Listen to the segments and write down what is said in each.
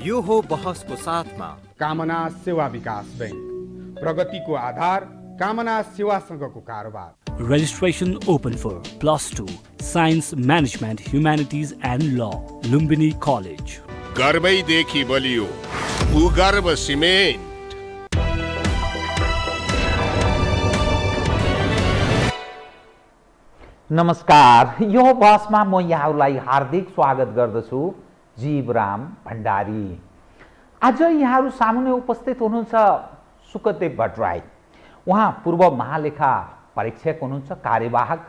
यो हो बहसको साथमा कामना सेवा विकास बैंक, प्रगतिको आधार कामना सेवासँगको कारोबार। Registration open for +2 Science Management Humanities and Law, Lumbini College. गर्वैदेखि बलियो भूगर्भ सिमेन्ट। नमस्कार, यो बहसमा म यहाँहरूलाई हार्दिक स्वागत गर्दछु। जीवराम भण्डारी। आज यहाँहरू सामुन्ने उपस्थित हुनुहुन्छ सुकदेव भट्टराई। उहाँ पूर्व महालेखा परीक्षक हुनुहुन्छ, कार्यवाहक।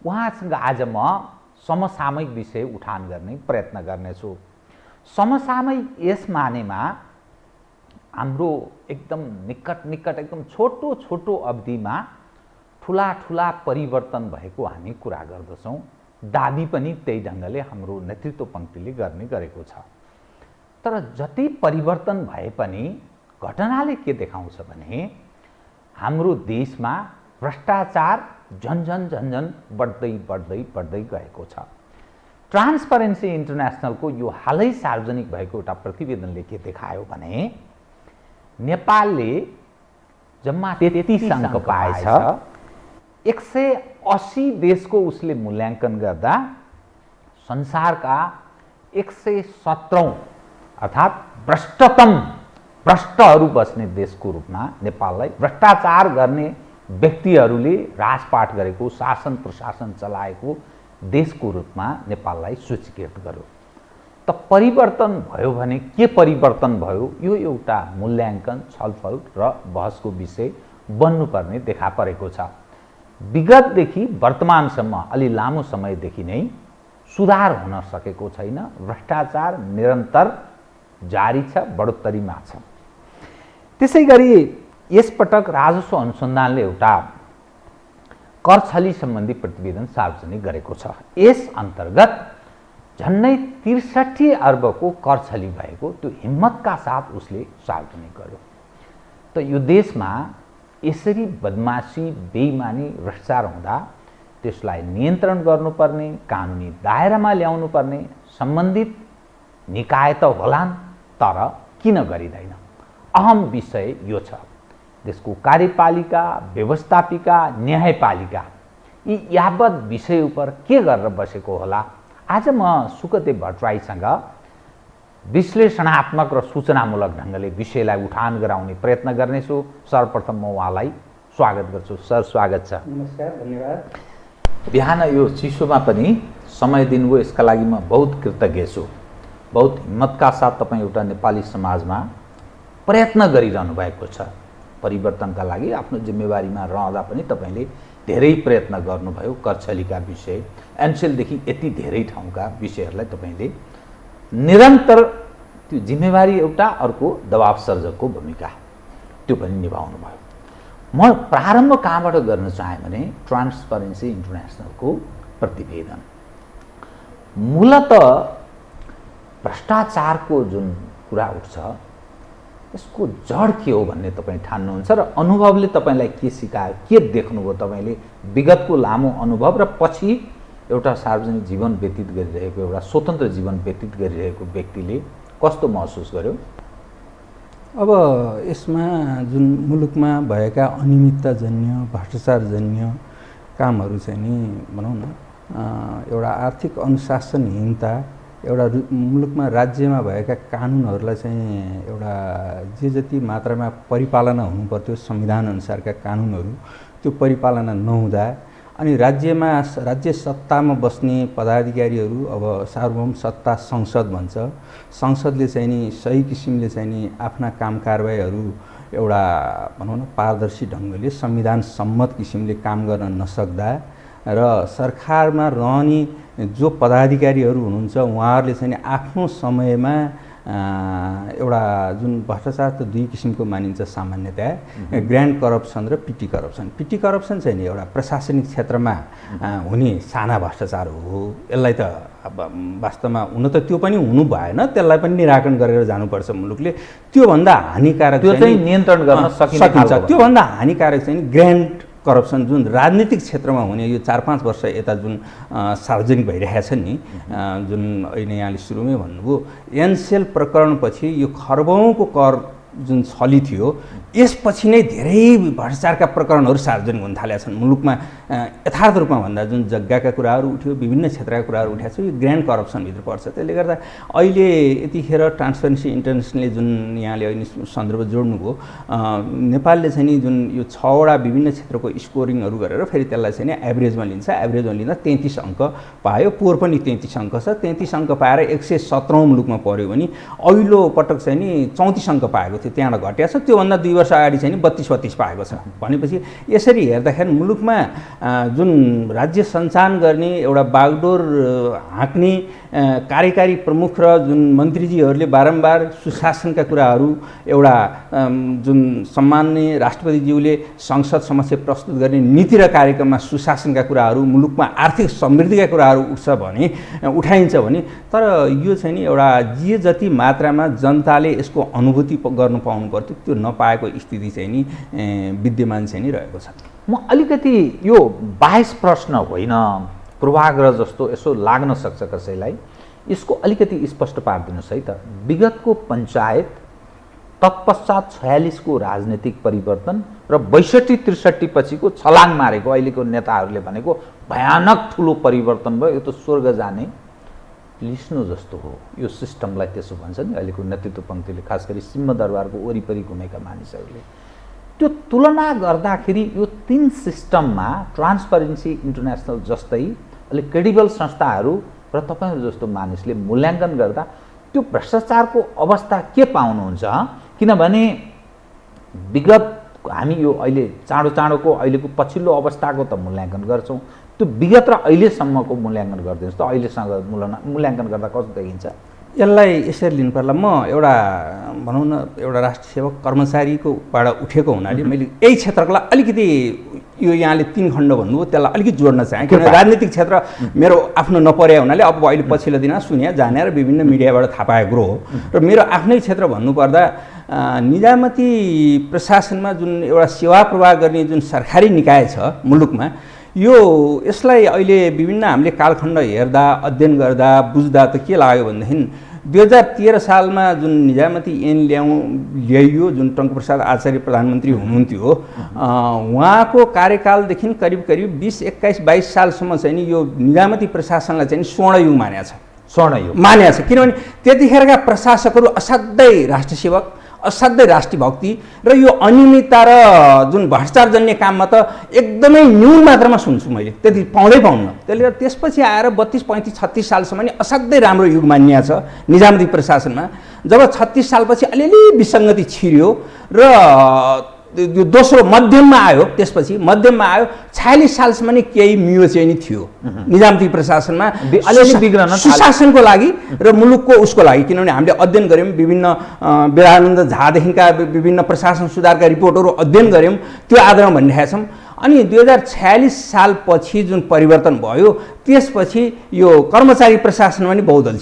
उहाँसँग आज म समसामयिक विषय उठान गर्ने प्रयत्न गर्नेछु। समसामयिक यस मानेमा हाम्रो एकदम निकट एकदम छोटो अवधिमा ठुला परिवर्तन भएको हामी कुरा गर्दछौँ। दाबी पनि त्यही ढङ्गले हाम्रो नेतृत्व पङ्क्तिले गरेको छ। तर जति परिवर्तन भए पनि घटनाले के देखाउँछ भने हाम्रो देशमा भ्रष्टाचार झन्झन बढ्दै गएको छ। ट्रान्सपरेन्सी इन्टरनेसनलको यो हालै सार्वजनिक भएको एउटा प्रतिवेदनले के देखायो भने नेपालले जम्मा 33 अङ्क पाएछ। 180 देशको उसले मूल्याङ्कन गर्दा संसारका 117औं अर्थात् भ्रष्टहरू बस्ने देशको रूपमा नेपाललाई भ्रष्टाचार गर्ने व्यक्तिहरूले राजपाट गरेको, शासन प्रशासन चलाएको देशको रूपमा नेपाललाई सूचीकृत गर्यो। त परिवर्तन भयो भने के परिवर्तन भयो, यो एउटा मूल्याङ्कन, छलफल र बहसको विषय बन्नुपर्ने देखा परेको छ। विगतदेखि वर्तमानसम्म अलि लामो समयदेखि नै सुधार हुन सकेको छैन। भ्रष्टाचार निरन्तर जारी छ, बढोत्तरीमा छ। त्यसै गरी यसपटक राजस्व अनुसन्धानले एउटा कर छली सम्बन्धी प्रतिवेदन सार्वजनिक गरेको छ। यस अन्तर्गत झन्डै 63 अर्बको कर छली भएको त्यो हिम्मतका साथ उसले सार्वजनिक गर्यो। त यो देशमा यसरी बदमासी, बेइमानी, भ्रष्टाचार हुँदा त्यसलाई नियन्त्रण गर्नुपर्ने, कानुनी दायरामा ल्याउनुपर्ने सम्बन्धित निकाय त होलान्, तर किन गरिँदैन? अहम विषय यो छ। देशको कार्यपालिका, व्यवस्थापिका, न्यायपालिका यी यावत विषय उपर के गरेर बसेको होला? आज म सुकदेव भट्टराईसँग विश्लेषणात्मक र सूचनामूलक ढङ्गले विषयलाई उठान गराउने प्रयत्न गर्नेछु। सर्वप्रथम म उहाँलाई स्वागत गर्छु। सर, स्वागत छ। नमस्कार, धन्यवाद। बिहान यो चिसोमा पनि समय दिनुभयो, यसका लागि म बहुत कृतज्ञ छु। बहुत हिम्मतका साथ तपाईँ एउटा नेपाली समाजमा प्रयत्न गरिरहनु भएको छ। परिवर्तनका लागि आफ्नो जिम्मेवारीमा रहँदा पनि तपाईँले धेरै प्रयत्न गर्नुभयो। करछलीका विषय, एनसेलदेखि यति धेरै ठाउँका विषयहरूलाई तपाईँले निरन्तर त्यो जिम्मेवारी एउटा, अर्को दबाव सर्जकको भूमिका त्यो पनि निभाउनु भयो। म प्रारम्भ कहाँबाट गर्न चाहेँ भने ट्रान्सपरेन्सी इन्टरनेसनलको प्रतिवेदन। मूलत भ्रष्टाचारको जुन कुरा उठ्छ यसको जड के हो भन्ने तपाईँ ठान्नुहुन्छ र अनुभवले तपाईँलाई के सिकायो, के देख्नुभयो? तपाईँले विगतको लामो अनुभव र पछि एउटा सार्वजनिक जीवन व्यतीत गरिरहेको, एउटा स्वतन्त्र जीवन व्यतीत गरिरहेको व्यक्तिले कस्तो महसुस गर्यो? अब यसमा जुन मुलुकमा भएका अनियमितताजन्य, भ्रष्टाचारजन्य कामहरू चाहिँ नि भनौँ न, एउटा आर्थिक अनुशासनहीनता, एउटा मुलुकमा राज्यमा भएका कानुनहरूलाई चाहिँ एउटा जे जति मात्रामा परिपालना हुनुपर्थ्यो संविधान अनुसारका कानुनहरू, त्यो परिपालना नहुँदा अनि राज्य सत्तामा बस्ने पदाधिकारीहरू अब सार्वभौम सत्ता संसद भन्छ, संसदले चाहिँ नि सही किसिमले चाहिँ नि आफ्ना काम कारबाहीहरू एउटा भनौँ न पारदर्शी ढङ्गले संविधान सम्मत किसिमले काम गर्न नसक्दा र सरकारमा रहने जो पदाधिकारीहरू हुनुहुन्छ उहाँहरूले चाहिँ आफ्नो समयमा एउटा जुन भ्रष्टाचार त दुई किसिमको मानिन्छ सामान्यतया, ग्रान्ड करप्सन र पिटी करप्सन। पिटी करप्सन चाहिँ नि एउटा प्रशासनिक क्षेत्रमा हुने साना भ्रष्टाचार हो। यसलाई त अब वास्तवमा हुन त त्यो पनि हुनु भएन, त्यसलाई पनि निराकरण गरेर जानुपर्छ मुलुकले। त्योभन्दा हानिकारक त्यो चाहिँ नियन्त्रण गर्न सकिन्छ। त्योभन्दा हानिकारक चाहिँ ग्रान्ड करप्सन जुन राजनीतिक क्षेत्रमा हुने यो 4-5 वर्ष यता जुन सार्वजनिक भइरहेको छ नि, जुन अहिले यहाँले सुरुमै भन्नुभयो, एनसेल प्रकरणपछि यो खर्बौँको कर जुन छली थियो, यसपछि नै धेरै भ्रष्टाचारका प्रकरणहरू सार्वजनिक हुन थालेका छन् मुलुकमा। यथार्थ रूपमा भन्दा जुन जग्गाका कुराहरू उठ्यो, विभिन्न क्षेत्रका कुराहरू उठेको छ, यो ग्रान्ड करप्सनभित्र पर्छ। त्यसले गर्दा अहिले यतिखेर ट्रान्सपेरेन्सी इन्टरनेसनलले जुन यहाँले अहिले सन्दर्भ जोड्नुभयो, नेपालले चाहिँ नि जुन यो 6वटा विभिन्न क्षेत्रको स्कोरिङहरू गरेर फेरि त्यसलाई चाहिँ नि एभरेजमा लिन्छ। एभरेजमा लिँदा 33 अङ्क पायो, पोहोर पनि 33 अङ्क छ। 33 अङ्क पाएर 117औं मुलुकमा पऱ्यो भने अघिल्लो पटक चाहिँ नि 34 अङ्क पाएको थियो, त्यहाँबाट घटेको छ। त्योभन्दा 2 वर्ष अगाडि चाहिँ नि 32-32 पाएको छ। भनेपछि यसरी हेर्दाखेरि मुलुकमा जुन राज्य सञ्चालन गर्ने एउटा बागडोर हाँक्ने कार्यकारी प्रमुख र जुन मन्त्रीजीहरूले बारम्बार सुशासनका कुराहरू, एउटा जुन सम्माननीय राष्ट्रपतिज्यूले संसद समक्ष प्रस्तुत गर्ने नीति र कार्यक्रममा सुशासनका कुराहरू, मुलुकमा आर्थिक समृद्धिका कुराहरू उठाइन्छ भने, तर यो चाहिँ नि एउटा जे जति मात्रामा जनताले यसको अनुभूति गर्नु पाउनु पर्थ्यो त्यो नपाएको स्थिति चाहिँ नि विद्यमान चाहिँ नि रहेको छ। म अलिकति यो 22 प्रश्न होइन, पूर्वाग्रह जस्तो यसो लाग्न सक्छ कसैलाई, यसको अलिकति स्पष्ट पारिदिनुहोस् है त। विगतको पञ्चायत, तत्पश्चात 46 को राजनीतिक परिवर्तन र 62-63 पछिको छलाङ मारेको अहिलेको नेताहरूले भनेको भयानक ठुलो परिवर्तन भयो, यो त स्वर्ग जाने लिस्नु जस्तो हो यो सिस्टमलाई, त्यसो भन्छ नि अहिलेको नेतृत्व पङ्क्तिले, खास गरी सिंहदरबारको वरिपरि घुमेका मानिसहरूले। त्यो तुलना गर्दाखेरि यो 3 सिस्टममा ट्रान्सपरेन्सी इन्टरनेसनल जस्तै अलिक क्रेडिबल संस्थाहरू र तपाईँहरू जस्तो मानिसले मूल्याङ्कन गर्दा त्यो भ्रष्टाचारको अवस्था के पाउनुहुन्छ? किनभने विगत हामी यो अहिले चाँडोको अहिलेको पछिल्लो अवस्थाको त मूल्याङ्कन गर्छौँ, त्यो विगत र अहिलेसम्मको मूल्याङ्कन गरिदिनुहोस् त। अहिलेसँग मूल्याङ्कन गर्दा कस्तो देखिन्छ? यसलाई यसरी लिनु पर्ला, म एउटा भनौँ न एउटा राष्ट्रिय सेवक कर्मचारीकोबाट उठेको हुनाले मैले यही क्षेत्रको लागि अलिकति यो यहाँले 3 खण्ड भन्नुभयो त्यसलाई अलिकति जोड्न चाहेँ। किनभने राजनीतिक क्षेत्र मेरो आफ्नो नपरे हुनाले अब अहिले पछिल्लो दिन सुने जाने र विभिन्न मिडियाबाट थाहा पाएको कुरो हो। र मेरो आफ्नै क्षेत्र भन्नुपर्दा निजामती प्रशासनमा जुन एउटा सेवा प्रवाह गर्ने जुन सरकारी निकाय छ मुलुकमा, यसलाई अहिले विभिन्न हामीले कालखण्ड हेर्दा, अध्ययन गर्दा, बुझ्दा त के लाग्यो भनेदेखि 2013 सालमा जुन निजामती ऐन ल्याइयो, जुन टङ्कप्रसाद आचार्य प्रधानमन्त्री हुनुहुन्थ्यो, उहाँको कार्यकालदेखि करिब 20-21-22 सालसम्म चाहिँ नि यो निजामती प्रशासनलाई चाहिँ स्वर्णयुग मानेको छ। स्वर्णयुग मानेको छ किनभने त्यतिखेरका प्रशासकहरू असाध्यै राष्ट्रसेवक, असाध्यै राष्ट्रभक्ति र यो अनियमितता र जुन भ्रष्टाचारजन्य काममा त एकदमै न्यून मात्रामा सुन्छु मैले, त्यति पाउन्न। त्यसले गर्दा त्यसपछि आएर 32, 35, 36 सालसम्म नि असाध्यै राम्रो युग मानिएको छ निजामती प्रशासनमा। जब 36 सालपछि अलिअलि विसङ्गति छिर्यो र यो दोस्रो मध्यममा आयो, त्यसपछि मध्यममा आयो 46 सालसम्म नि केही मियो चाहिँ नि थियो निजामती प्रशासनमा अलिअलि बिग्रन सुशासनको लागि र मुलुकको उसको लागि। किनभने हामीले अध्ययन गऱ्यौँ, विभिन्न विरानन्द झादेखिका विभिन्न प्रशासन सुधारका रिपोर्टहरू अध्ययन गऱ्यौँ, त्यो आधारमा भनिरहेका छौँ। अनि 2046 सालपछि जुन परिवर्तन भयो त्यसपछि यो कर्मचारी प्रशासनमा नि बहुदल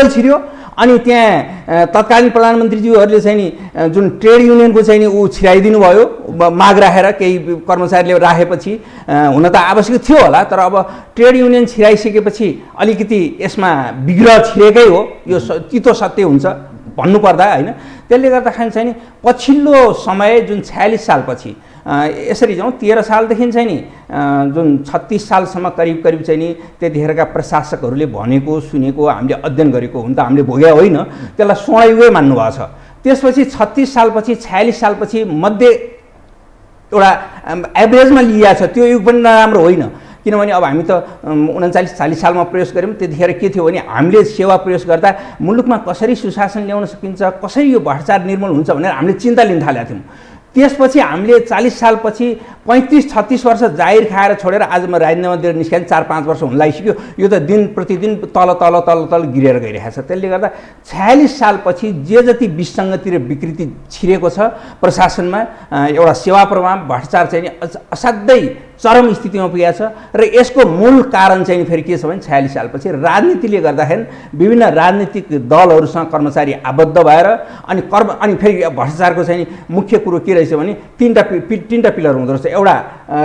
छिर्यो अनि त्यहाँ तत्कालीन प्रधानमन्त्रीज्यूहरूले चाहिँ नि जुन ट्रेड युनियनको चाहिँ नि छिराइदिनु भयो, माग राखेर केही कर्मचारीले राखेपछि, हुन त आवश्यक थियो होला, तर अब ट्रेड युनियन छिराइसकेपछि अलिकति यसमा विग्रह छिरेकै हो, यो तितो सत्य हुन्छ भन्नुपर्दा होइन। त्यसले गर्दाखेरि चाहिँ नि पछिल्लो समय जुन 46 सालपछि यसरी जाउँ 13 सालदेखि चाहिँ नि जुन 36 सालसम्म करिब चाहिँ नि त्यतिखेरका प्रशासकहरूले भनेको सुनेको हामीले अध्ययन गरेको हुन त हामीले भोग्या होइन, त्यसलाई स्वर्णयुगै मान्नुभएको छ। त्यसपछि 36 सालपछि 46 सालपछि मध्ये एउटा एभरेजमा लिएको छ, त्यो युग पनि नराम्रो होइन। किनभने अब हामी त 39-40 सालमा प्रवेश गऱ्यौँ, त्यतिखेर के थियो भने हामीले सेवा प्रवेश गर्दा मुलुकमा कसरी सुशासन ल्याउन सकिन्छ, कसरी यो भ्रष्टाचार निर्मूल हुन्छ भनेर हामीले चिन्ता लिन थालेका थियौँ। त्यसपछि हामीले 40 सालपछि 35-36 वर्ष जाहिर खाएर छोडेर आज म राजनीतिमा निस्केर 4-5 वर्ष हुन लागिसक्यो, यो त दिन प्रतिदिन तल गिरेर गइरहेको छ। त्यसले गर्दा 46 सालपछि जे जति विसङ्गति र विकृति छिरेको छ प्रशासनमा, एउटा सेवा प्रवाह भ्रष्टाचार चाहिँ असाध्यै चरम स्थितिमा पुगेको छ र यसको मूल कारण चाहिँ फेरि के छ भने 46 सालपछि राजनीतिले गर्दाखेरि विभिन्न राजनीतिक दलहरूसँग कर्मचारी आबद्ध भएर अनि फेरि भ्रष्टाचारको चाहिँ मुख्य कुरो के रहेछ भने तीनटा पिलर हुँदो रहेछ। एउटा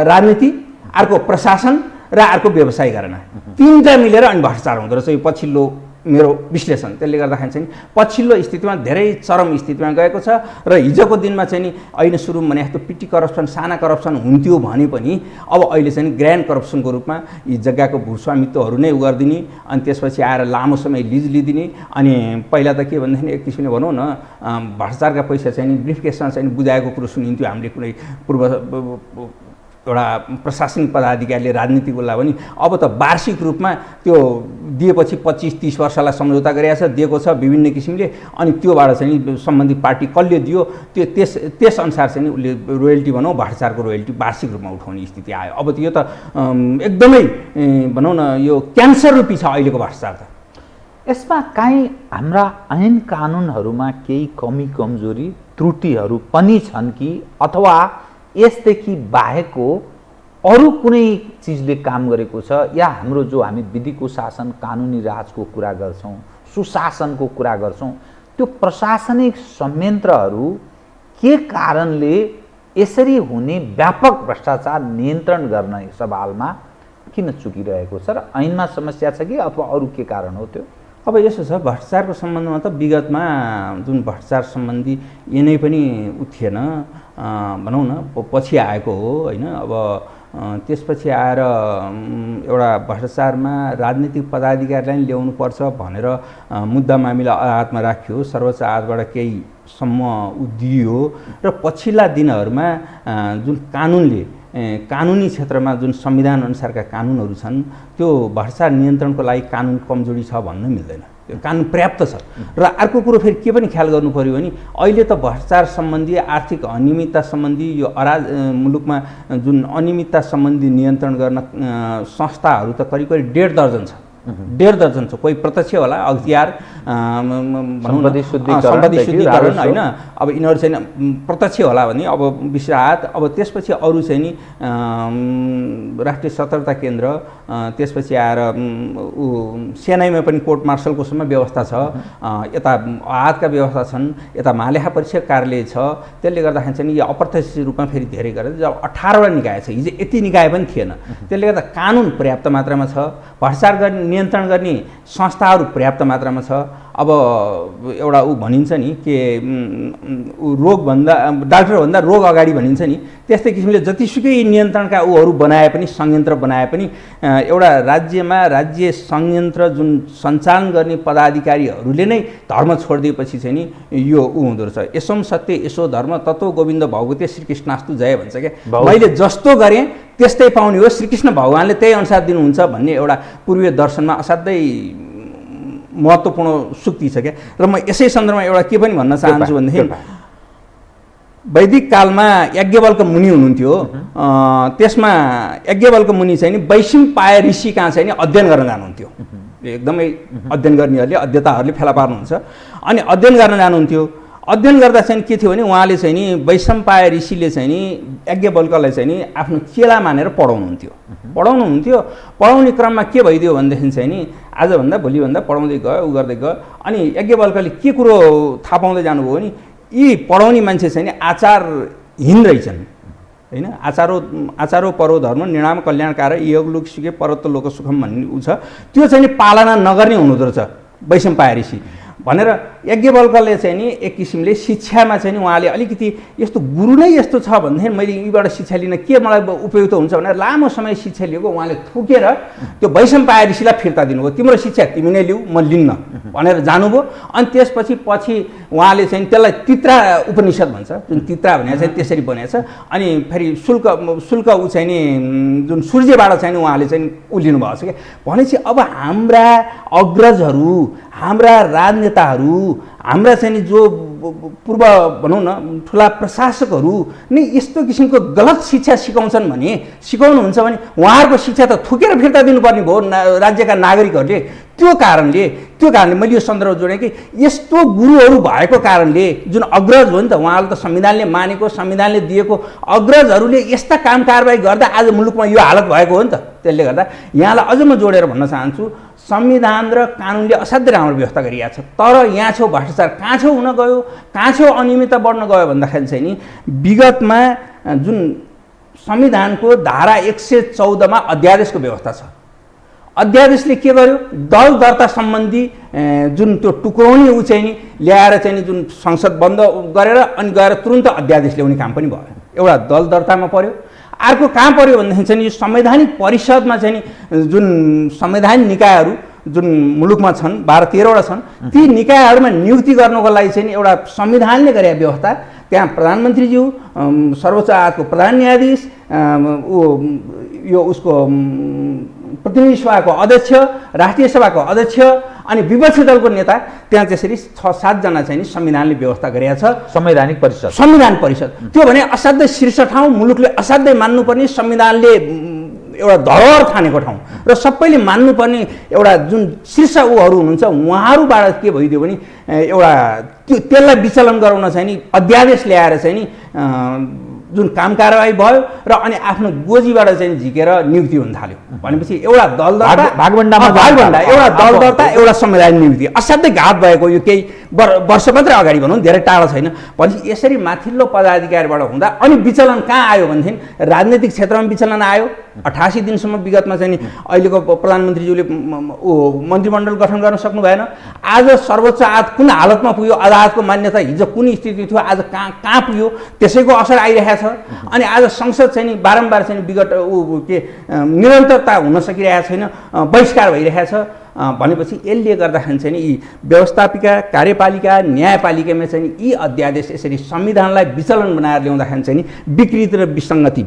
राजनीति, अर्को प्रशासन र अर्को व्यवसाय गर्न, तीनटा मिलेर अनि भ्रष्टाचार हुँदो रहेछ। यो पछिल्लो मेरो विश्लेषण। त्यसले गर्दाखेरि चाहिँ पछिल्लो स्थितिमा धेरै चरम स्थितिमा गएको छ र हिजोको दिनमा चाहिँ नि अहिले सुरुमा भने जस्तो पिटी करप्सन, साना करप्सन हुन्थ्यो भने पनि अब अहिले चाहिँ ग्रान्ड करप्सनको रूपमा यी जग्गाको भूस्वामित्वहरू नै गरिदिने अनि त्यसपछि आएर लामो समय लिज लिदिने। अनि पहिला त के भन्दाखेरि एक किसिमले भनौँ न भ्रष्टाचारका पैसा चाहिँ नि ब्रिफकेसमा चाहिँ बुझाएको कुरो सुनिन्थ्यो। हामीले कुनै पूर्व एउटा प्रशासनिक पदाधिकारीले राजनीतिक उसलाई पनि अब त वार्षिक रूपमा त्यो दिएपछि 25-30 वर्षलाई सम्झौता गरिएको छ, दिएको छ विभिन्न किसिमले। अनि त्योबाट चाहिँ सम्बन्धित पार्टी कसले दियो त्यो त्यसअनुसार चाहिँ उसले रोयल्टी भनौँ भ्रष्टाचारको रोयल्टी वार्षिक रूपमा उठाउने स्थिति आयो। अब यो त एकदमै भनौँ न यो क्यान्सर रूपी छ अहिलेको भ्रष्टाचार त। यसमा काहीँ हाम्रा ऐन कानुनहरूमा केही कमी कमजोरी त्रुटिहरू पनि छन् कि अथवा यसदेखि बाहेकको अरू कुनै चिजले काम गरेको छ या हाम्रो जो हामी विधिको शासन कानुनी राजको कुरा गर्छौँ, सुशासनको कुरा गर्छौँ, त्यो प्रशासनिक संयन्त्रहरू के कारणले यसरी हुने व्यापक भ्रष्टाचार नियन्त्रण गर्न सवालमा किन चुकिरहेको छ र ऐनमा समस्या छ कि अथवा अरू के कारण हो त्यो? अब यसो छ, भ्रष्टाचारको सम्बन्धमा त विगतमा जुन भ्रष्टाचार सम्बन्धी यिनै पनि थिएन भनौँ न, पछि आएको हो होइन। अब त्यसपछि आएर एउटा भ्रष्टाचारमा राजनीतिक पदाधिकारीलाई ल्याउनुपर्छ भनेर मुद्दा मामिला अदालतमा राखियो, सर्वोच्च अदालतबाट केही सम्म दियो र पछिल्ला दिनहरूमा जुन कानुनी क्षेत्रमा जुन संविधान अनुसारका कानुनहरू छन् त्यो भ्रष्टाचार नियन्त्रणको लागि कानुन कमजोरी छ भन्न मिल्दैन। त्यो कानुन पर्याप्त छ। र अर्को कुरो फेरि के पनि ख्याल गर्नु पर्यो भने अहिले त भ्रष्टाचार सम्बन्धी आर्थिक अनियमितता सम्बन्धी यो मुलुकमा जुन अनियमितता सम्बन्धी नियन्त्रण गर्न संस्थाहरू त करिब 1.5 दर्जन छ। 1.5 दर्जन छ। कोही प्रत्यक्ष होला अख्तियार सम्पत्ति शुद्धिकरण होइन, अब यिनीहरू चाहिँ प्रत्यक्ष होला भने अब विश्वास। अब त्यसपछि अरू चाहिँ नि राष्ट्रिय सतर्कता केन्द्र, त्यसपछि आएर सेनाईमा पनि कोर्ट मार्सलको सम्म व्यवस्था छ, यता आहातका व्यवस्था छन्, यता महालेखा परीक्षक कार्यालय छ। त्यसले गर्दाखेरि चाहिँ यो अप्रत्यक्ष रूपमा फेरि धेरै गरेर जब 18वटा निकाय छ, हिजो यति निकाय पनि थिएन। त्यसले गर्दा कानुन पर्याप्त मात्रामा छ, भ्रष्टाचार नियन्त्रण गर्ने संस्थाहरू पर्याप्त मात्रामा छ। अब एउटा भनिन्छ नि के रोगभन्दा डाक्टरभन्दा रोग अगाडि भनिन्छ नि, त्यस्तै किसिमले जतिसुकै नियन्त्रणका ऊहरू बनाए पनि संयन्त्र बनाए पनि एउटा राज्यमा राज्य संयन्त्र जुन सञ्चालन गर्ने पदाधिकारीहरूले नै धर्म छोडिदिएपछि चाहिँ नि यो हुँदो रहेछ। यसोम सत्य यसो धर्म तत्त्व गोविन्द भगवते श्रीकृष्णास्तु जय भन्छ क्या। मैले जस्तो गरेँ त्यस्तै पाउने हो, श्रीकृष्ण भगवान्ले त्यही अनुसार दिनुहुन्छ भन्ने एउटा पूर्वीय दर्शनमा असाध्यै महत्त्वपूर्ण सुक्ति छ क्या। र म यसै सन्दर्भमा एउटा के पनि भन्न चाहन्छु भनेदेखि वैदिक कालमा याज्ञवल्क मुनि हुनुहुन्थ्यो, त्यसमा याज्ञवल्क मुनि चाहिँ नि वैशम्पायन ऋषि कहाँ चाहिँ नि अध्ययन गर्न जानुहुन्थ्यो। एकदमै अध्ययन गर्नेहरूले अध्येताहरूले फेला पार्नुहुन्छ। अनि अध्ययन गर्न जानुहुन्थ्यो। अध्ययन गर्दा चाहिँ के थियो भने उहाँले चाहिँ नि वैशम्पायन ऋषिले चाहिँ नि याज्ञवल्कलाई चाहिँ नि आफ्नो चेला मानेर पढाउनुहुन्थ्यो। पढाउने क्रममा के भइदियो भनेदेखि चाहिँ नि आजभन्दा भोलिभन्दा पढाउँदै गयो, उ गर्दै गयो। अनि याज्ञवल्कले के कुरो थाहा पाउँदै जानुभयो भने यी पढाउने मान्छे चाहिँ नि आचारहीन रहेछन् होइन। आचारो परो धर्म निर्णाम कल्याणकार योग लोक सुखे परत्व लोक सुखम भन्ने उ छ, त्यो चाहिँ नि पालना नगर्ने हुनुहुँदो रहेछ वैशम्पायन ऋषि भनेर याज्ञवल्कले चाहिँ नि एक किसिमले शिक्षामा चाहिँ नि उहाँले अलिकति यस्तो गुरु नै यस्तो छ भनेदेखि मैले यीबाट शिक्षा लिन के मलाई उपयुक्त हुन्छ भनेर लामो समय शिक्षा लिएको उहाँले थुकेर त्यो वैशम्पायन ऋषिलाई फिर्ता दिनुभयो। तिम्रो शिक्षा तिमी नै लिऊ, म लिन्न भनेर जानुभयो। अनि त्यसपछि उहाँले चाहिँ त्यसलाई तित्रा उपनिषद भन्छ, जुन तित्रा भनेको चाहिँ त्यसरी बनेको छ। अनि फेरि शुल्क ऊ चाहिँ नि जुन सूर्यबाट चाहिँ उहाँले चाहिँ उलिनु भएको छ क्या। भनेपछि अब हाम्रा अग्रजहरू, हाम्रा राजनेताहरू, हाम्रा चाहिँ नि जो पूर्व भनौँ न ठुला प्रशासकहरू नै यस्तो किसिमको गलत शिक्षा सिकाउनुहुन्छ भने उहाँहरूको शिक्षा त थुकेर फिर्ता दिनुपर्ने भयो राज्यका नागरिकहरूले। त्यो कारणले मैले यो सन्दर्भ जोडेँ कि यस्तो गुरुहरू भएको कारणले जुन अग्रज हो नि त उहाँले त संविधानले मानेको संविधानले दिएको अग्रजहरूले यस्ता काम कारबाही गर्दा आज मुलुकमा यो हालत भएको हो नि त। त्यसले गर्दा यहाँलाई अझ म जोडेर भन्न चाहन्छु संविधान र कानुनले असाध्यै राम्रो व्यवस्था गरिएको छ। तर यहाँ छेउ भ्रष्टाचार कहाँ छेउ हुन गयो, कहाँ छेउ अनियमितता बढ्न गयो भन्दाखेरि चाहिँ नि विगतमा जुन संविधानको धारा 114 मा अध्यादेशको व्यवस्था छ। अध्यादेशले के गर्यो, दल दर्ता सम्बन्धी जुन त्यो टुक्राउने ऊ चाहिँ नि ल्याएर चाहिँ नि जुन संसद बन्द गरेर अनि गएर तुरुन्त अध्यादेश ल्याउने काम पनि भयो। एउटा दल दर्तामा पर्यो। अर्को कहाँ पर्यो भनेदेखि चाहिँ यो संवैधानिक परिषदमा चाहिँ नि जुन संवैधानिक निकायहरू जुन मुलुकमा छन् 12-13वटा छन्, ती निकायहरूमा नियुक्ति गर्नको लागि चाहिँ एउटा संविधानले गरेको व्यवस्था, त्यहाँ प्रधानमन्त्रीज्यू, सर्वोच्च अदालतको प्रधान न्यायाधीश, यो उसको प्रतिनिधि सभाको अध्यक्ष, राष्ट्रिय सभाको अध्यक्ष अनि विपक्षी दलको नेता, त्यहाँ त्यसरी 6-7 जना चाहिँ नि संविधानले व्यवस्था गरेको छ। संवैधानिक परिषद, संविधान परिषद, त्यो भने असाध्यै शीर्ष ठाउँ, मुलुकले असाध्यै मान्नुपर्ने, संविधानले एउटा धरोहर ठानेको ठाउँ र सबैले मान्नुपर्ने एउटा जुन शीर्ष ऊहरू हुनुहुन्छ उहाँहरूबाट के भइदियो भने एउटा त्यसलाई विचलन गराउन चाहिँ नि अध्यादेश ल्याएर चाहिँ नि जुन काम कारवाही भयो र अनि आफ्नो गोजीबाट चाहिँ झिकेर नियुक्ति हुन थाल्यो। भनेपछि एउटा दल दर्ता, भागभण्डा, एउटा दल दर्ता, एउटा संवैधानिक नियुक्ति, असाध्यै घात भएको यो केही वर्ष मात्रै अगाडि भनौँ, धेरै टाढो छैन। भनेपछि यसरी माथिल्लो पदाधिकारीबाट हुँदा अनि विचलन कहाँ आयो भनेदेखि राजनैतिक क्षेत्रमा विचलन आयो। 88 दिनसम्म विगतमा चाहिँ नि अहिलेको प्रधानमन्त्रीज्यूले मन्त्रीमण्डल गठन गर्न सक्नु भएन। आज सर्वोच्च अदालत कुन हालतमा पुग्यो, अदालतको मान्यता हिजो कुन स्थिति थियो, आज कहाँ पुग्यो, त्यसैको असर आइरहेको छ। अनि आज संसद चाहिँ नि बारम्बार चाहिँ विगत निरन्तरता हुन सकिरहेको छैन, बहिष्कार भइरहेको छ। भनेपछि यसले गर्दाखेरि चाहिँ यी व्यवस्थापिका, कार्यपालिका, न्यायपालिकामा चाहिँ यी अध्यादेश यसरी संविधानलाई विचलन बनाएर ल्याउँदाखेरि चाहिँ विकृति र विसङ्गति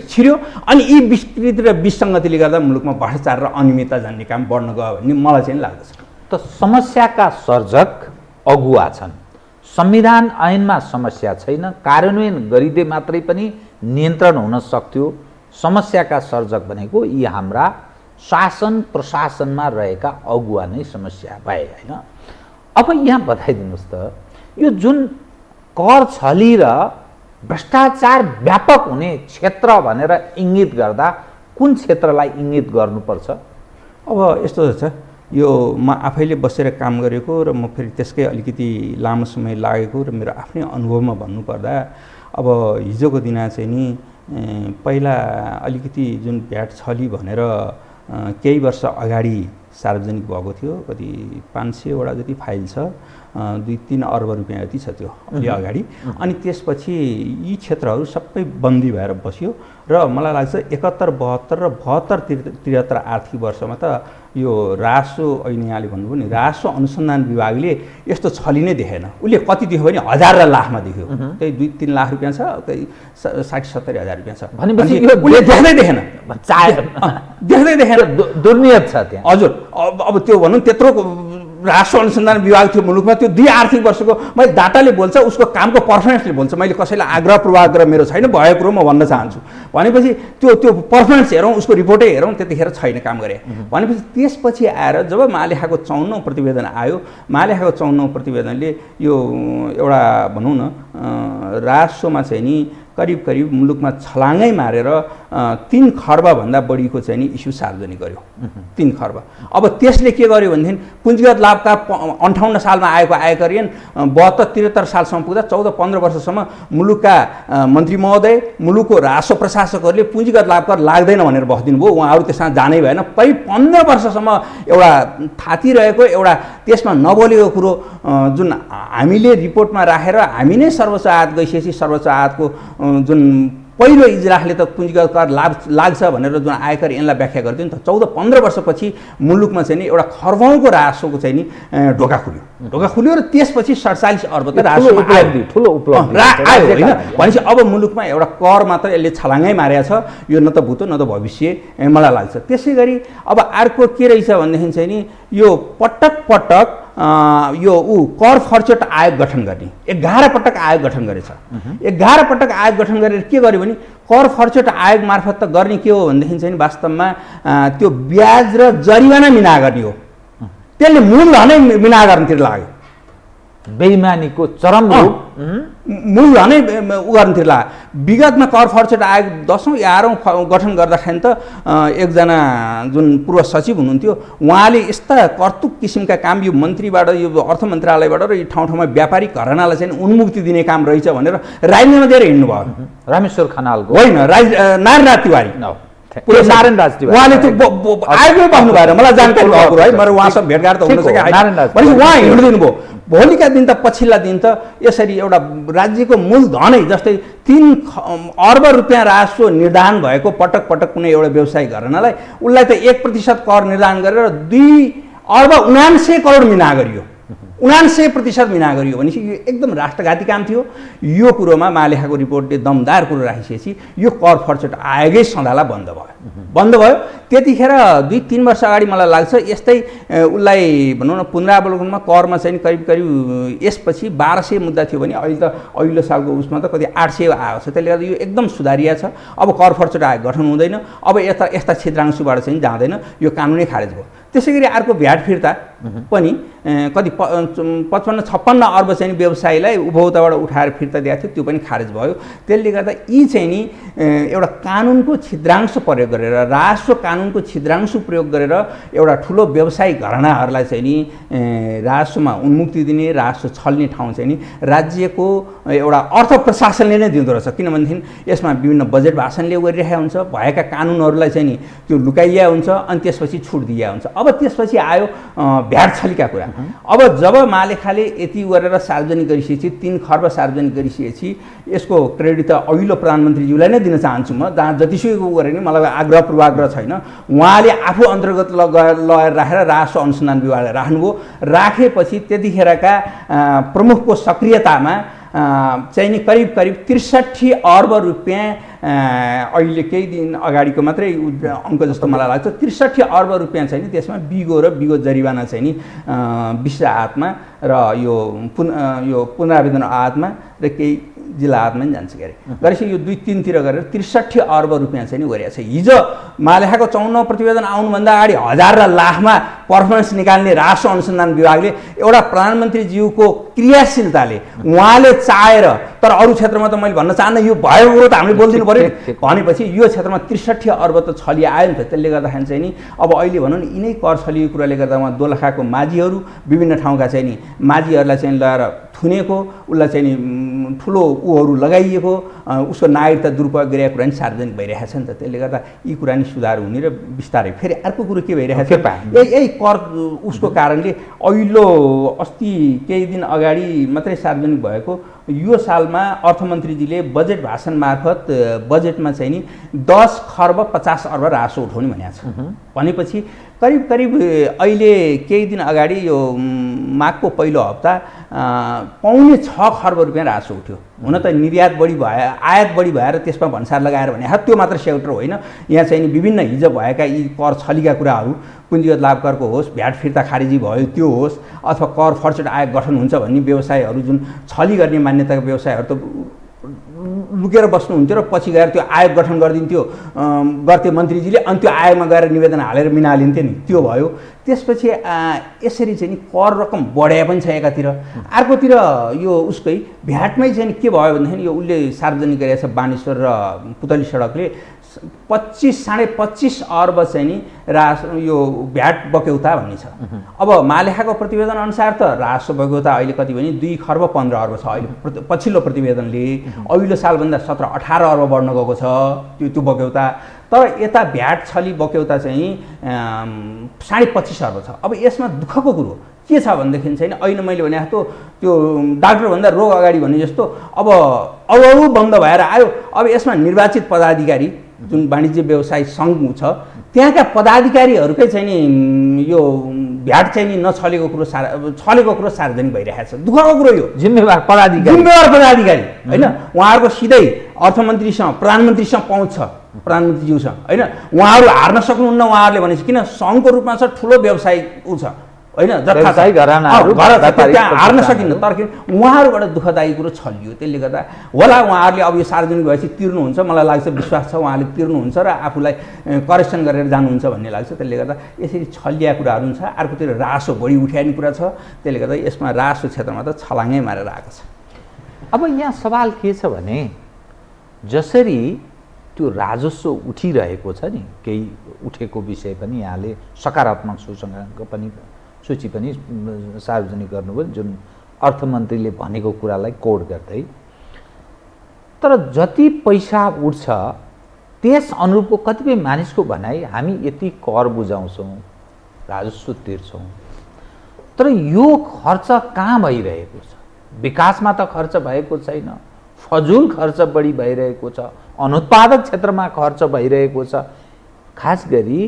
छिर्यो। अनि यी विकृति र विसङ्गतिले गर्दा मुलुकमा भ्रष्टाचार र अनियमितता जान्ने काम बढ्न गयो भन्ने मलाई चाहिँ लाग्दछ। त समस्याका सर्जक अगुवा छन्। संविधान ऐनमा समस्या छैन, कार्यान्वयन गरिदिए मात्रै पनि नियन्त्रण हुन सक्थ्यो। समस्याका सर्जक भनेको यी हाम्रा शासन प्रशासनमा रहेका अगुवा नै समस्या भए होइन। अब यहाँ बताइदिनुहोस् त, यो जुन कर छली र भ्रष्टाचार व्यापक हुने क्षेत्र भनेर इङ्गित गर्दा कुन क्षेत्रलाई इङ्गित गर्नुपर्छ? अब यस्तो छ, यो म आफैले बसेर काम गरेको र म फेरि त्यसकै अलिकति लामो समय लागेको र मेरो आफ्नै अनुभवमा भन्नुपर्दा, अब हिजोको दिन चाहिँ नि पहिला अलिकति जुन भ्याट छली भनेर केही वर्ष अगाडि सार्वजनिक भएको थियो, कति 500 जति फाइल छ, 2-3 अर्ब रुपियाँ जति छ त्यो अलि अगाडि। अनि त्यसपछि यी क्षेत्रहरू सबै बन्दी भएर बस्यो र मलाई लाग्छ 71, 72 र 72-73 आर्थिक वर्षमा त यो राजस्व, अहिले यहाँले भन्नुभयो नि, राजस्व अनुसन्धान विभागले यस्तो छली नै देखेन। उसले कति देख्यो भने 1000 र लाखमा देख्यो, त्यही 2-3 लाख रुपियाँ छ, त्यही 60-70 हजार रुपियाँ छ। भनेपछि उसले देख्दै देखेन, देख्दै देखेन, दुर्नियत छ त्यहाँ। हजुर, अब त्यो भनौँ त्यत्रो राष्ट्र अनुसन्धान विभाग थियो मुलुकमा, त्यो 2 आर्थिक वर्षको मैले डाटाले बोल्छ, उसको कामको पर्फर्मेन्सले बोल्छ। मैले कसैलाई आग्रह पूर्वाग्रह मेरो छैन, भएको कुरो म भन्न चाहन्छु। भनेपछि त्यो पर्फर्मेन्स हेरौँ, उसको रिपोर्टै हेरौँ, त्यतिखेर छैन काम गरे। भनेपछि त्यसपछि आएर जब महालेखाको 54औं प्रतिवेदन आयो, महालेखाको 54औं प्रतिवेदनले यो एउटा भनौँ न राजस्वमा चाहिँ नि करिब मुलुकमा छलाङ्गै मारेर 3 खर्बभन्दा बढीको चाहिँ नि इस्यु सार्वजनिक गर्यो। 3 खर्ब। अब त्यसले के गर्यो भनेदेखि पुँजीगत लाभका 58 सालमा आएको आयकर ऐन 72-73 सालसम्म पुग्दा 14-15 वर्षसम्म मुलुकका मन्त्री महोदय, मुलुकको राजस्व प्रशासकहरूले पुँजीगत लाभ कर लाग्दैन भनेर बस्दिनु भयो। उहाँहरू त्यसमा जानै भएन। 15 वर्षसम्म एउटा थातिरहेको, एउटा त्यसमा नबोलेको कुरो जुन हामीले रिपोर्टमा राखेर हामी नै सर्वोच्च अदालत गइसकेपछि सर्वोच्च अदालतको जुन पहिलो इजलासले त पुँजीगत कर लाग्छ भनेर जुन आयकर ऐनलाई व्याख्या गरिदियो नि त, 14-15 वर्षपछि मुलुकमा चाहिँ नि एउटा खर्बौँको राजस्वको चाहिँ नि ढोका खुल्यो र त्यसपछि 47 अर्ब त राजस्व ठुलो उपलब्धि आयो होइन। भनेपछि अब मुलुकमा एउटा कर मात्र यसले छलाङ्गै मारेको छ, यो न त भूत न त भविष्य मलाई लाग्छ। त्यसै गरी अब अर्को के रहेछ भनेदेखि चाहिँ नि यो पटक यो कर खर्चोट आयोग गठन गर्ने 11 पटक आयोग गठन गरेछ। 11 पटक आयोग गठन गरेर के गर्यो भने कर खर्चोट आयोग मार्फत त गर्ने के हो भनेदेखि चाहिँ वास्तवमा त्यो ब्याज र जरिवाना मिना गर्ने हो। त्यसले मूलधनै मिना गर्नतिर लाग्यो। बेइमानीको चरम रूप मूलधनै उ गर्नुतिर ला विगतमा कर फर्चेट आयोग 10औं 11औं गठन गर्दाखेरि त एकजना जुन पूर्व सचिव हुनुहुन्थ्यो उहाँले यस्ता कर्तुक किसिमका काम यो मन्त्रीबाट यो अर्थ मन्त्रालयबाट र यो ठाउँ ठाउँमा व्यापारी घरानालाई चाहिँ उन्मुक्ति दिने काम रहेछ भनेर राजनीतिमा दिएर हिँड्नुभयो। रामेश्वर खनालको होइन, नारायण तिवारी नारायण राज तिवारी उहाँले त्यो आयोगमै बस्नु भएर मलाई जानकारी भएको है, मेरो उहाँसँग भेटघाट त हुन सके भनेपछि उहाँ हिँड्दिनु भयो। भोलिका दिन त पछिल्ला दिन त यसरी एउटा राज्यको मूलधनै जस्तै 3 अर्ब रुपियाँ राजस्व निर्धारण भएको पटक पटक कुनै एउटा व्यवसाय घरानालाई उसलाई त 1% कर निर्धारण गरेर 2 अर्ब 79 करोड मिना गरियो। 79% मिना गरियो भनेपछि यो एकदम राष्ट्रघाती काम थियो। यो कुरोमा महालेखाको रिपोर्टले दमदार कुरो राखिसकेपछि यो कर फर्चेट आयोगै सदालाई बन्द भयो। त्यतिखेर 2-3 वर्ष अगाडि मलाई लाग्छ यस्तै उसलाई भनौँ न पुनरावलोकनमा करमा चाहिँ करिब यसपछि 1200 मुद्दा थियो भने अहिले त अघिल्लो सालको उसमा त कति 800 आएको छ। त्यसले गर्दा यो एकदम सुधारिया छ। अब कर फर्चेट आयोग गठन हुँदैन, अब यस्ता क्षेत्रांशबाट चाहिँ जाँदैन, यो कानुनै खारेज भयो। त्यसै गरी अर्को भ्याट फिर्ता पनि कति 55-56 अर्ब चाहिँ व्यवसायीलाई उपभोक्ताबाट उठाएर फिर्ता दिएको थियो, त्यो पनि खारेज भयो। त्यसले गर्दा यी चाहिँ नि एउटा कानुनको छिद्रांश प्रयोग गरेर राजस्व कानुनको छिद्रांश प्रयोग गरेर एउटा ठुलो व्यवसायिक घरानाहरूलाई चाहिँ नि राजस्वमा उन्मुक्ति दिने, राजस्व छल्ने ठाउँ चाहिँ नि राज्यको एउटा अर्थ प्रशासनले नै दिँदो रहेछ। किनभनेदेखि यसमा विभिन्न बजेट भाषणले गरिरहेका हुन्छ, भएका कानुनहरूलाई चाहिँ नि त्यो लुकाइया हुन्छ अनि त्यसपछि छुट दिया हुन्छ। अब त्यसपछि आयो भ्याट छलीका कुरा। अब जब महालेखाले यति गरेर सार्वजनिक गरिसकेपछि 3 खर्ब सार्वजनिक गरिसकेपछि यसको क्रेडिट त अघिल्लो प्रधानमन्त्रीज्यूलाई नै दिन चाहन्छु म। जहाँ जतिसुकै गरे नि मलाई आग्रह पूर्वाग्रह छैन। उहाँले आफू अन्तर्गत लगेर राखेर राजस्व अनुसन्धान विभागलाई राख्नुभयो। राखेपछि त्यतिखेरका प्रमुखको सक्रियतामा चाहिँ नि करिब 63 अर्ब रुपियाँ अहिले केही दिन अगाडिको मात्रै अङ्क जस्तो मलाई लाग्छ 63 अर्ब रुपियाँ चाहिँ नि त्यसमा बिगो जरिवाना चाहिँ नि विश्व आत्मा र यो पुनरावेदन आत्मा र केही जिल्ला आत्मा नि जान्छ क्यारे गरेपछि यो 2-3 तिर गरेर 63 अर्ब रुपियाँ चाहिँ नि गरिएको छ। हिजो महालेखाको 54औं प्रतिवेदन आउनुभन्दा अगाडि हजार र लाखमा पर्फर्मेन्स निकाल्ने राजस्व अनुसन्धान विभागले एउटा प्रधानमन्त्रीज्यूको क्रियाशीलताले उहाँले चाहेर, तर अरू क्षेत्रमा त मैले भन्न चाहन्न यो भएको कुरो त हामीले बोलिदिनु पर्यो भनेपछि यो क्षेत्रमा 63 अर्ब त छली आयो नि त। त्यसले गर्दाखेरि चाहिँ नि अब अहिले भनौँ न यिनै कर छलिएको कुराले गर्दा उहाँ दोलखाको माझीहरू विभिन्न ठाउँका चाहिँ नि माझीहरूलाई चाहिँ लगाएर थुनेको, उसलाई चाहिँ नि ठुलो ऊहरू लगाइएको, उसको नागरिकता दुरुपयोग गरेको कुरा नि सार्वजनिक भइरहेको छ नि त। त्यसले गर्दा यी कुरा नि सुधार हुने र बिस्तारै फेरि अर्को कुरो के भइरहेको छ यही कर उसको कारणले अघिल्लो अस्ति केही दिन अगाडि मात्रै सार्वजनिक भएको यो सालमा अर्थमन्त्रीजीले बजेट भाषण मार्फत बजेटमा चाहिँ नि 10 खर्ब 50 अर्ब राजस्व उठाउने भनेको छ। भनेपछि करिब अहिले केही दिन अगाडि यो माघको पहिलो हप्ता 5.5 खर्ब रुपियाँ राजस्व उठ्यो। हुन त निर्यात बढी भयो, आयात बढी भएर त्यसमा भन्सार लगाएर भने त्यो मात्र सेक्टर होइन। यहाँ चाहिँ नि विभिन्न हिजो भएका यी कर छलीका कुराहरू पुँजीगत लाभ करको होस्, भ्याट फिर्ता खारेजी भयो त्यो होस्, अथवा कर फर्चेट आयोग गठन हुन्छ भन्ने व्यवसायहरू जुन छली गर्ने मान्यताको व्यवसायहरू त लुकेर बस्नुहुन्थ्यो र पछि गएर त्यो आयोग गठन गरिदिन्थ्यो गर्थे मन्त्रीजीले, अनि त्यो आयोगमा गएर निवेदन हालेर मिनालिन्थ्यो नि, त्यो भयो। त्यसपछि यसरी चाहिँ नि कर रकम बढाए पनि छ एकातिर, अर्कोतिर यो उसकै भ्याटमै चाहिँ के भयो भनेदेखि यो उसले सार्वजनिक गरेको छ बानेश्वर र पुतली सडकले 25-25.5 अर्ब चाहिँ नि यो भ्याट बक्यौता भन्ने छ। अब महालेखाको प्रतिवेदन अनुसार त राजस्व बक्यौता अहिले कति भने 2 खर्ब 15 अर्ब छ। अहिले पछिल्लो प्रतिवेदनले अघिल्लो सालभन्दा 17-18 अर्ब बढ्न गएको छ त्यो बक्यौता। तर यता भ्याट छली बक्यौता चाहिँ 25.5 अर्ब छ। अब यसमा दुःखको कुरो के छ भनेदेखि चाहिँ अहिले मैले भने जस्तो त्यो डाक्टरभन्दा रोग अगाडि भने जस्तो अब बन्द भएर आयो। अब यसमा निर्वाचित पदाधिकारी जुन वाणिज्य व्यवसाय सङ्घ छ त्यहाँका पदाधिकारीहरूकै चाहिँ नि यो भ्याट चाहिँ नि नछलेको कुरो छलेको कुरो सार्वजनिक भइरहेको छ। दुःखको कुरो यो जिम्मेवार पदाधिकारी होइन, उहाँहरूको सिधै अर्थमन्त्रीसँग प्रधानमन्त्रीसँग पहुँच छ, प्रधानमन्त्रीज्यूसँग होइन, उहाँहरू हार्न सक्नुहुन्न। उहाँहरूले भनेपछि किन सङ्घको रूपमा छ, ठुलो व्यवसाय ऊ छ होइन, हार्न सकिन्न। तर उहाँहरूबाट दुःखदायी कुरो छलियो। त्यसले गर्दा होला उहाँहरूले अब यो सार्वजनिक भएपछि तिर्नुहुन्छ, मलाई लाग्छ विश्वास छ उहाँले तिर्नुहुन्छ र आफूलाई करेक्सन गरेर जानुहुन्छ भन्ने लाग्छ। त्यसले गर्दा यसरी छलिया कुराहरू छ। अर्कोतिर राजस्व बढी उठाउने कुरा छ। त्यसले गर्दा यसमा राजस्व क्षेत्रमा त छलाङ्गै मारेर आएको छ। अब यहाँ सवाल के छ भने जसरी त्यो राजस्व उठिरहेको छ नि, केही उठेको विषय पनि यहाँले सकारात्मक सूची पनि सार्वजनिक गर्नुभयो, जुन अर्थमन्त्रीले भनेको कुरालाई कोड गर्दै। तर जति पैसा उठ्छ त्यस अनुरूपको कतिपय मानिसको भनाइ हामी यति कर बुझाउँछौँ, राजस्व तिर्छौँ, तर यो खर्च कहाँ भइरहेको छ? विकासमा त खर्च भएको छैन, फजुल खर्च बढी भइरहेको छ, अनुत्पादक क्षेत्रमा खर्च भइरहेको छ। खास गरी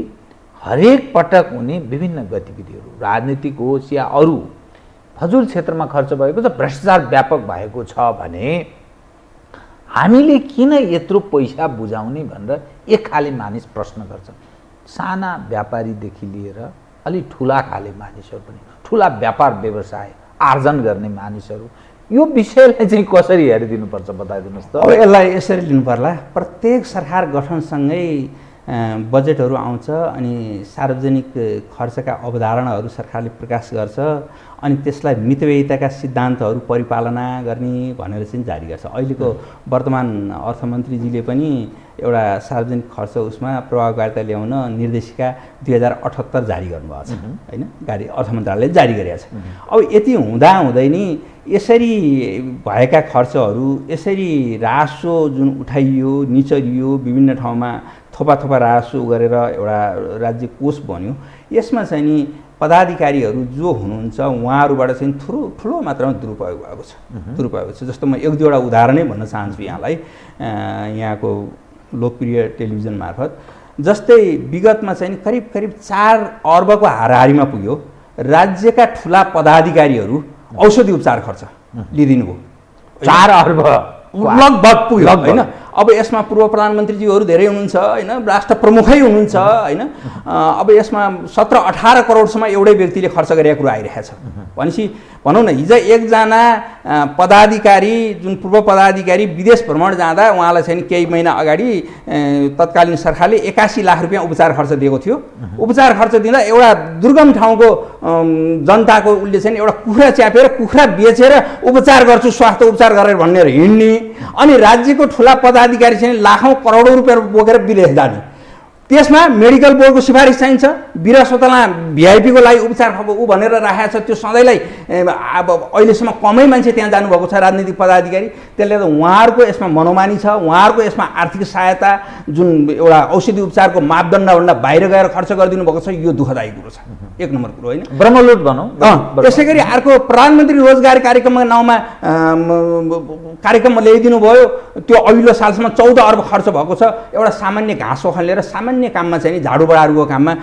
हरेक पटक हुने विभिन्न गतिविधिहरू, राजनीतिक होस् या अरू, फजुल क्षेत्रमा खर्च भएको छ, भ्रष्टाचार व्यापक भएको छ भने हामीले किन यत्रो पैसा बुझाउने भनेर एक खाले मानिस प्रश्न गर्छन्। साना व्यापारीदेखि लिएर अलि ठुला खाले मानिसहरू पनि, ठुला व्यापार व्यवसाय आर्जन गर्ने मानिसहरू, यो विषयलाई चाहिँ कसरी हेरिदिनुपर्छ बताइदिनुहोस् त। अब यसलाई यसरी लिनु पर्ला, प्रत्येक सरकार गठनसँगै बजेटहरू आउँछ अनि सार्वजनिक खर्चका अवधारणाहरू सरकारले प्रकाश गर्छ अनि त्यसलाई मितव्ययिताका सिद्धान्तहरू परिपालना गर्ने भनेर चाहिँ जारी गर्छ। अहिलेको वर्तमान अर्थमन्त्रीजीले पनि एउटा सार्वजनिक खर्च उसमा प्रभावकारिता ल्याउन निर्देशिका 2078 जारी गर्नुभएको छ हैन, गाडी अर्थ मन्त्रालयले जारी गरेको छ। अब यति हुँदा हुँदै नि यसरी भएका खर्चहरू, यसरी राजस्व जुन उठाइयो निचरियो, विभिन्न ठाउँमा थोपा थोपा राजस्व गरेर एउटा राज्य कोष बन्यो, यसमा चाहिँ नि पदाधिकारीहरू जो हुनुहुन्छ उहाँहरूबाट चाहिँ ठुलो मात्रामा दुरुपयोग भएको छ। जस्तो म एक दुईवटा उदाहरणै भन्न चाहन्छु यहाँलाई, यहाँको लोकप्रिय टेलिभिजन मार्फत। जस्तै विगतमा चाहिँ करिब 4 अर्बको हाराहारीमा पुग्यो राज्यका ठुला पदाधिकारीहरू औषधि उपचार खर्च लिइदिनु भयो। 4 अर्ब लगभग पुग्यो हैन। अब यसमा पूर्व प्रधानमन्त्रीजीहरू धेरै हुनुहुन्छ हैन, राष्ट्र प्रमुखै हुनुहुन्छ हैन। अब यसमा 17-18 करोडसम्म एउटै व्यक्तिले खर्च गरेको कुरा आइरहेको छ। भनेपछि भनौँ न हिजो एकजना पदाधिकारी जुन पूर्व पदाधिकारी विदेश भ्रमण जाँदा उहाँलाई चाहिँ केही महिना अगाडि तत्कालीन सरकारले 81 लाख रुपियाँ उपचार खर्च दिएको थियो। उपचार खर्च दिँदा एउटा दुर्गम ठाउँको जनताको उसले चाहिँ एउटा कुखुरा च्यापेर कुखुरा बेचेर उपचार गर्छु, स्वास्थ्य उपचार गरेर भनेर हिँड्ने, अनि राज्यको ठुला पदाधिकारी चाहिँ लाखौँ करोडौँ रुपियाँ बोकेर विदेश जाने। त्यसमा मेडिकल बोर्डको सिफारिस चाहिन्छ, वीर अस्पतालमा भिआइपीको लागि उपचार ऊ भनेर राखेको छ, त्यो सधैँलाई अब अहिलेसम्म कमै मान्छे त्यहाँ जानुभएको छ राजनीतिक पदाधिकारी। त्यसले गर्दा उहाँहरूको यसमा मनोमानी छ, उहाँहरूको यसमा आर्थिक सहायता जुन एउटा औषधि उपचारको मापदण्डभन्दा बाहिर गएर खर्च गरिदिनु भएको छ, यो दुःखदायी कुरो छ, एक नम्बर कुरो होइन, ब्रह्मलुट भनौँ। त्यसै गरी अर्को प्रधानमन्त्री रोजगार कार्यक्रमको नाउँमा कार्यक्रममा ल्याइदिनु भयो, त्यो अघिल्लो सालसम्म 14 अर्ब खर्च भएको छ। एउटा सामान्य घाँस ओखन लिएर सामान्य काममा चाहिँ झाडु बडाहरूको काममा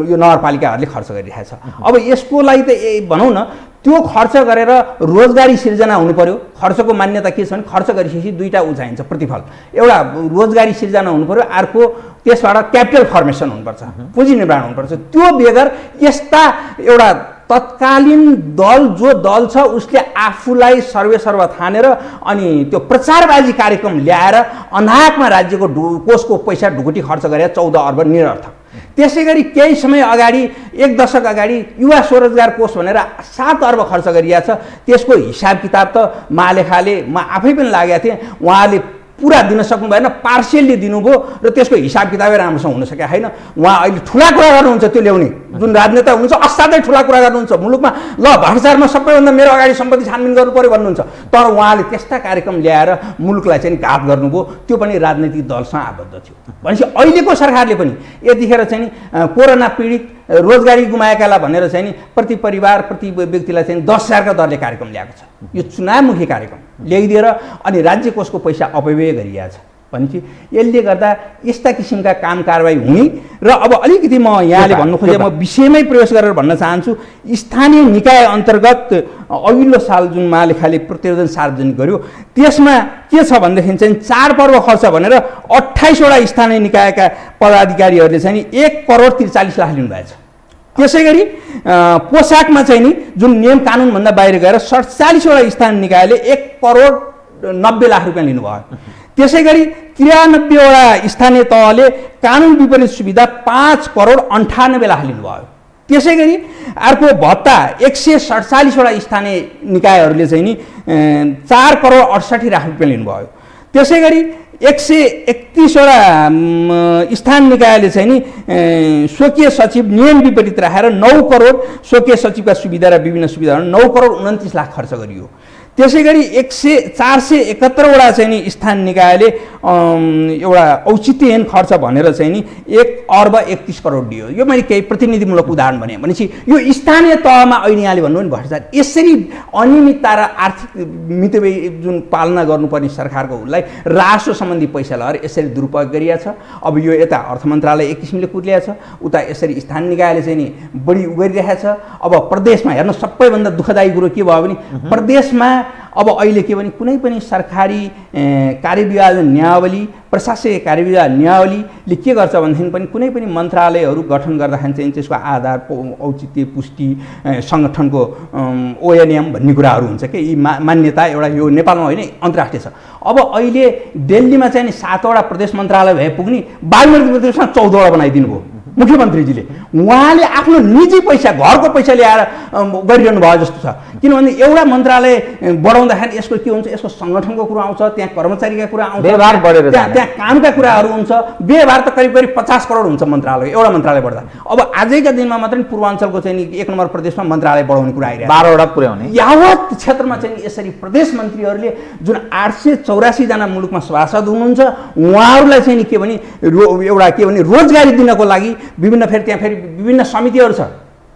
यो नगरपालिकाहरूले खर्च गरिरहेको छ। अब यसको लागि त भनौँ न त्यो खर्च गरेर रोजगारी सिर्जना हुनु पर्यो। खर्चको मान्यता के छ भने खर्च गरिसकेपछि दुईटा चाहिन्छ प्रतिफल, एउटा रोजगारी सिर्जना हुनु पर्यो, अर्को त्यसबाट क्यापिटल फर्मेसन हुनुपर्छ, पुँजी निर्माण हुनुपर्छ। त्यो बेगर यस्ता एउटा तत्कालीन दल जो दल छ उसले आफूलाई सर्वेसर्वा ठानेर अनि त्यो प्रचारबाजी कार्यक्रम ल्याएर अनाहकमा राज्यको कोषको पैसा ढुकुटी खर्च गरेर 14 अर्ब निरर्थक। त्यसै गरी केही समय अगाडि, 1 दशक अगाडि युवा स्वरोजगार कोष भनेर 7 अर्ब खर्च गरिएको छ। त्यसको हिसाब किताब त महालेखाले म आफै पनि लागेको थिएँ, उहाँले पुरा दिन सक्नु भएन, पार्सियल्ली दिनुभयो र त्यसको हिसाब किताबै राम्रोसँग हुन सकेको छैन। उहाँ अहिले ठुला कुरा गर्नुहुन्छ, त्यो ल्याउने जुन राजनेता हुनुहुन्छ असाध्यै ठुला कुरा गर्नुहुन्छ, मुलुकमा ल भ्रष्टाचारमा सबैभन्दा मेरो अगाडि सम्पत्ति छानबिन गर्नु पर्यो भन्नुहुन्छ, तर उहाँले त्यस्ता कार्यक्रम ल्याएर मुलुकलाई चाहिँ घात गर्नुभयो, त्यो पनि राजनैतिक दलसँग आबद्ध थियो। भनेपछि अहिलेको सरकारले पनि यतिखेर चाहिँ कोरोना पीडित रोजगारी गुमाएकालाई भनेर चाहिँ प्रति परिवार प्रति व्यक्तिलाई चाहिँ 10,000 का दरले कार्यक्रम ल्याएको छ। यो चुनावमुखी कार्यक्रम ल्याइदिएर अनि राज्य कोषको पैसा अपव्यय गरिएको छ। भनेपछि यसले गर्दा यस्ता किसिमका काम कारबाही हुने र अब अलिकति म यहाँले भन्नु खोजे म विषयमै प्रवेश गरेर भन्न चाहन्छु। स्थानीय निकाय अन्तर्गत अघिल्लो साल जुन महालेखाले प्रतिवेदन सार्वजनिक गर्यो त्यसमा के छ भनेदेखि चाहिँ 4 पर्व खर्च भनेर 28 वटा स्थानीय निकायका पदाधिकारीहरूले चाहिँ 1 करोड 43 लाख लिनुभएको छ। त्यसै गरी पोसाकमा चाहिँ नि जुन नियम कानुनभन्दा बाहिर गएर 47 वटा स्थानीय निकायले 1 करोड 90 लाख रुपियाँ लिनुभयो। त्यसै गरी 93 वटा स्थानीय तहले कानुन विपरीत सुविधा 5 करोड 98 लाख लिनुभयो। त्यसै गरी अर्को भत्ता 147वटा स्थानीय निकायहरूले चाहिँ नि 4 करोड 68 लाख रुपियाँ लिनुभयो। त्यसै गरी 131वटा स्थानीय निकायले चाहिँ नि स्वकीय सचिव नियम विपरीत राखेर 9 करोड स्वकीय सचिवका सुविधा र विभिन्न सुविधाहरू 9 करोड 29 लाख खर्च गरियो। त्यसै गरी 471वटा चाहिँ नि स्थानीय निकायले एउटा औचित्यहीन खर्च भनेर चाहिँ नि 1 अर्ब 31 करोड दियो। यो मैले केही प्रतिनिधिमूलक उदाहरण भने भनेपछि यो स्थानीय तहमा अहिले यहाँले भन्नु नि भ्रष्टाचार यसरी अनियमितता र आर्थिक मितव्यय जुन पालना गर्नुपर्ने सरकारको उसलाई राजस्व सम्बन्धी पैसा लगाएर यसरी दुरुपयोग गरिएको छ। अब यो यता अर्थ मन्त्रालय एक किसिमले कुर्लिएको छ, उता यसरी स्थानीय निकायले चाहिँ नि बढी गरिरहेको छ। अब प्रदेशमा हेर्न सबैभन्दा दुःखदायी कुरो के भयो भने प्रदेशमा अब अहिले के भने कुनै पनि सरकारी कार्यविभाग नियमावली प्रशासकीय कार्यविभाग नियमावलीले के गर्छ भनेदेखि पनि कुनै पनि मन्त्रालयहरू गठन गर्दाखेरि चाहिँ त्यसको आधार औचित्य पुष्टि सङ्गठनको ओएनएम भन्ने कुराहरू हुन्छ कि यी मान्यता एउटा यो नेपालमा होइन अन्तर्राष्ट्रिय छ। अब अहिले दिल्लीमा चाहिँ 7वटा प्रदेश मन्त्रालय भए पुग्ने बागमती प्रदेशमा 14वटा बनाइदिनु भयो मुख्यमन्त्रीजीले। उहाँले आफ्नो निजी पैसा घरको पैसा ल्याएर गरिरहनु भयो जस्तो छ। किनभने एउटा मन्त्रालय बढाउँदाखेरि यसको के हुन्छ, यसको सङ्गठनको कुरा आउँछ, त्यहाँ कर्मचारीका कुरा आउँछ, व्यवहार बढेर त्यहाँ कामका कुराहरू हुन्छ। व्यवहार त करिब करिब 50 करोड हुन्छ मन्त्रालय एउटा मन्त्रालय बढ्दा। अब आजैका दिनमा मात्रै पूर्वाञ्चलको चाहिँ 1 नम्बर प्रदेशमा मन्त्रालय बढाउने कुरा आइरहेको 12वटा पुर्याउने। यावत क्षेत्रमा चाहिँ यसरी प्रदेश मन्त्रीहरूले जुन 884 जना मुलुकमा सभासद हुनुहुन्छ उहाँहरूलाई चाहिँ के भने एउटा के भने रोजगारी दिनको लागि विभिन्न फेरि त्यहाँ फेरि विभिन्न समितिहरू छ,